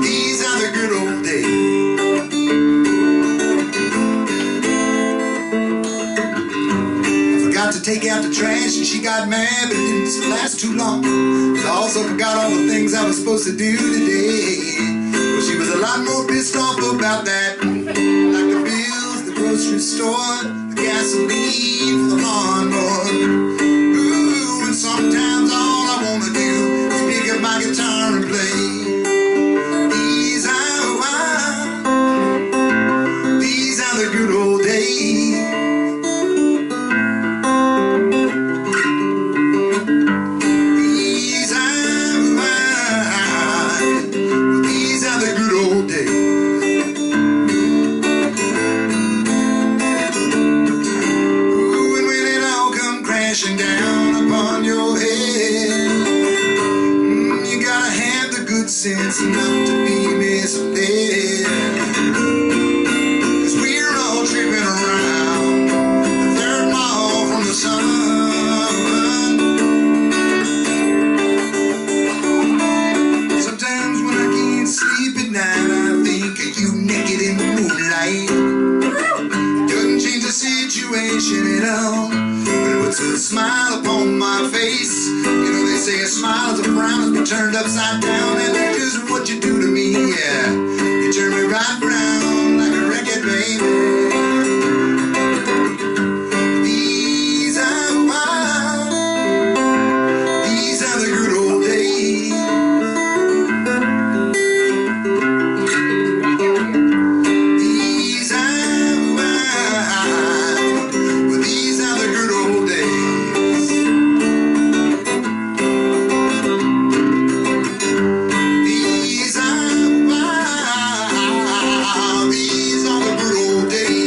These are the good old days. I forgot to take out the trash and she got mad, but it didn't last too long. But I also forgot all the things I was supposed to do today. Well, she was a lot more pissed off about that. Like the bills, the grocery store, the gasoline for the lawnmower. Ooh, and sometimes all I wanna do is pick up my guitar and play. These are the good old days. These are the good old days. Ooh, and when it all come crashing down upon your head, you gotta have the good sense not to be misled. 'Cause we're all tripping around the third mile from the sun. Sometimes when I can't sleep at night, I think of you naked in the moonlight. Doesn't change the situation at all, but it puts a smile upon my face. You know they say a smile is a frown, has been turned upside down, and that's just what you do to me, yeah. You turn me right round like a record, baby. These are the good old days. These are the good old days. These are the good old days.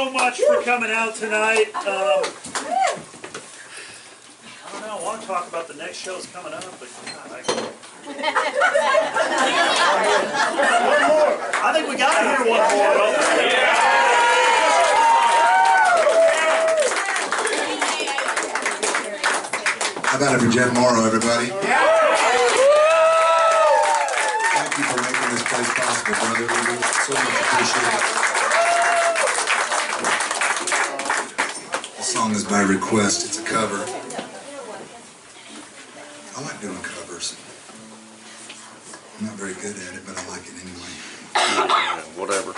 so much for coming out tonight. I don't know, I want to talk about the next shows coming up, but God, I think we got to hear one more. How about it for Jen Morrow, everybody? Thank you for making this place possible, brother. We so much appreciate it. The song is by request. It's a cover. I like doing covers. I'm not very good at it, but I like it anyway. Yeah, whatever.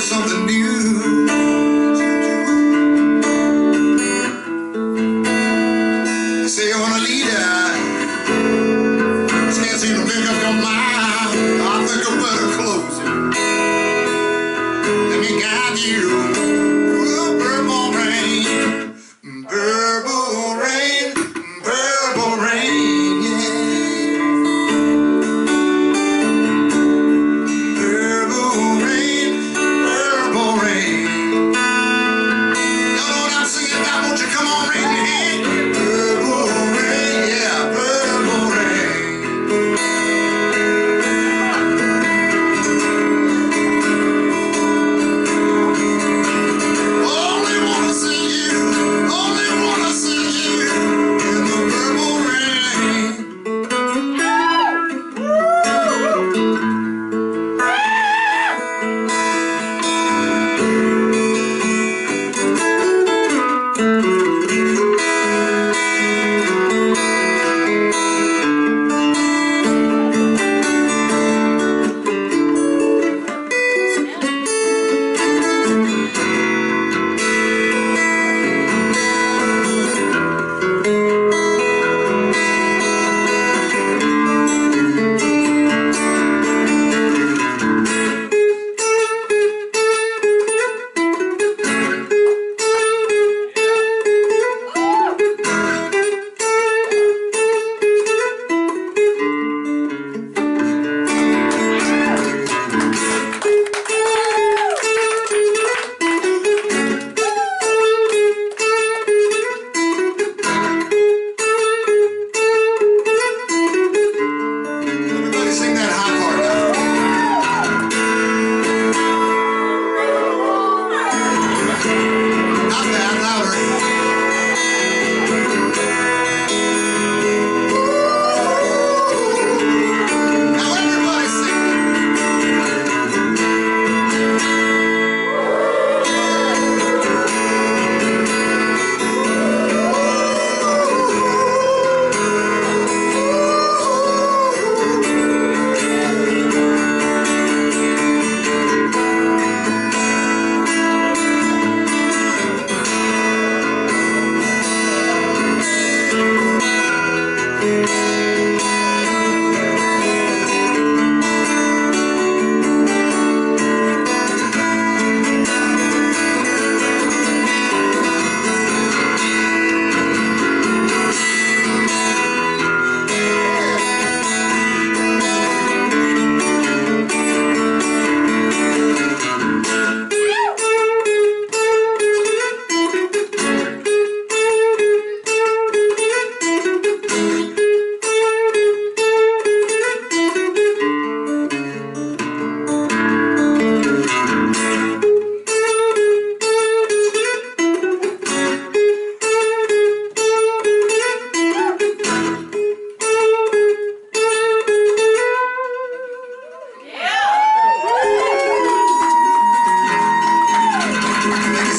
Something new. Say you want a leader, can't seem to make up your mind. I think I better close it. Let me guide you. Ooh, purple rain, purple rain, purple rain, yeah. Only wanna see you.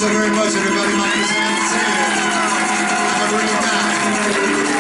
so very much, everybody. My name is Hadden. Have a great time.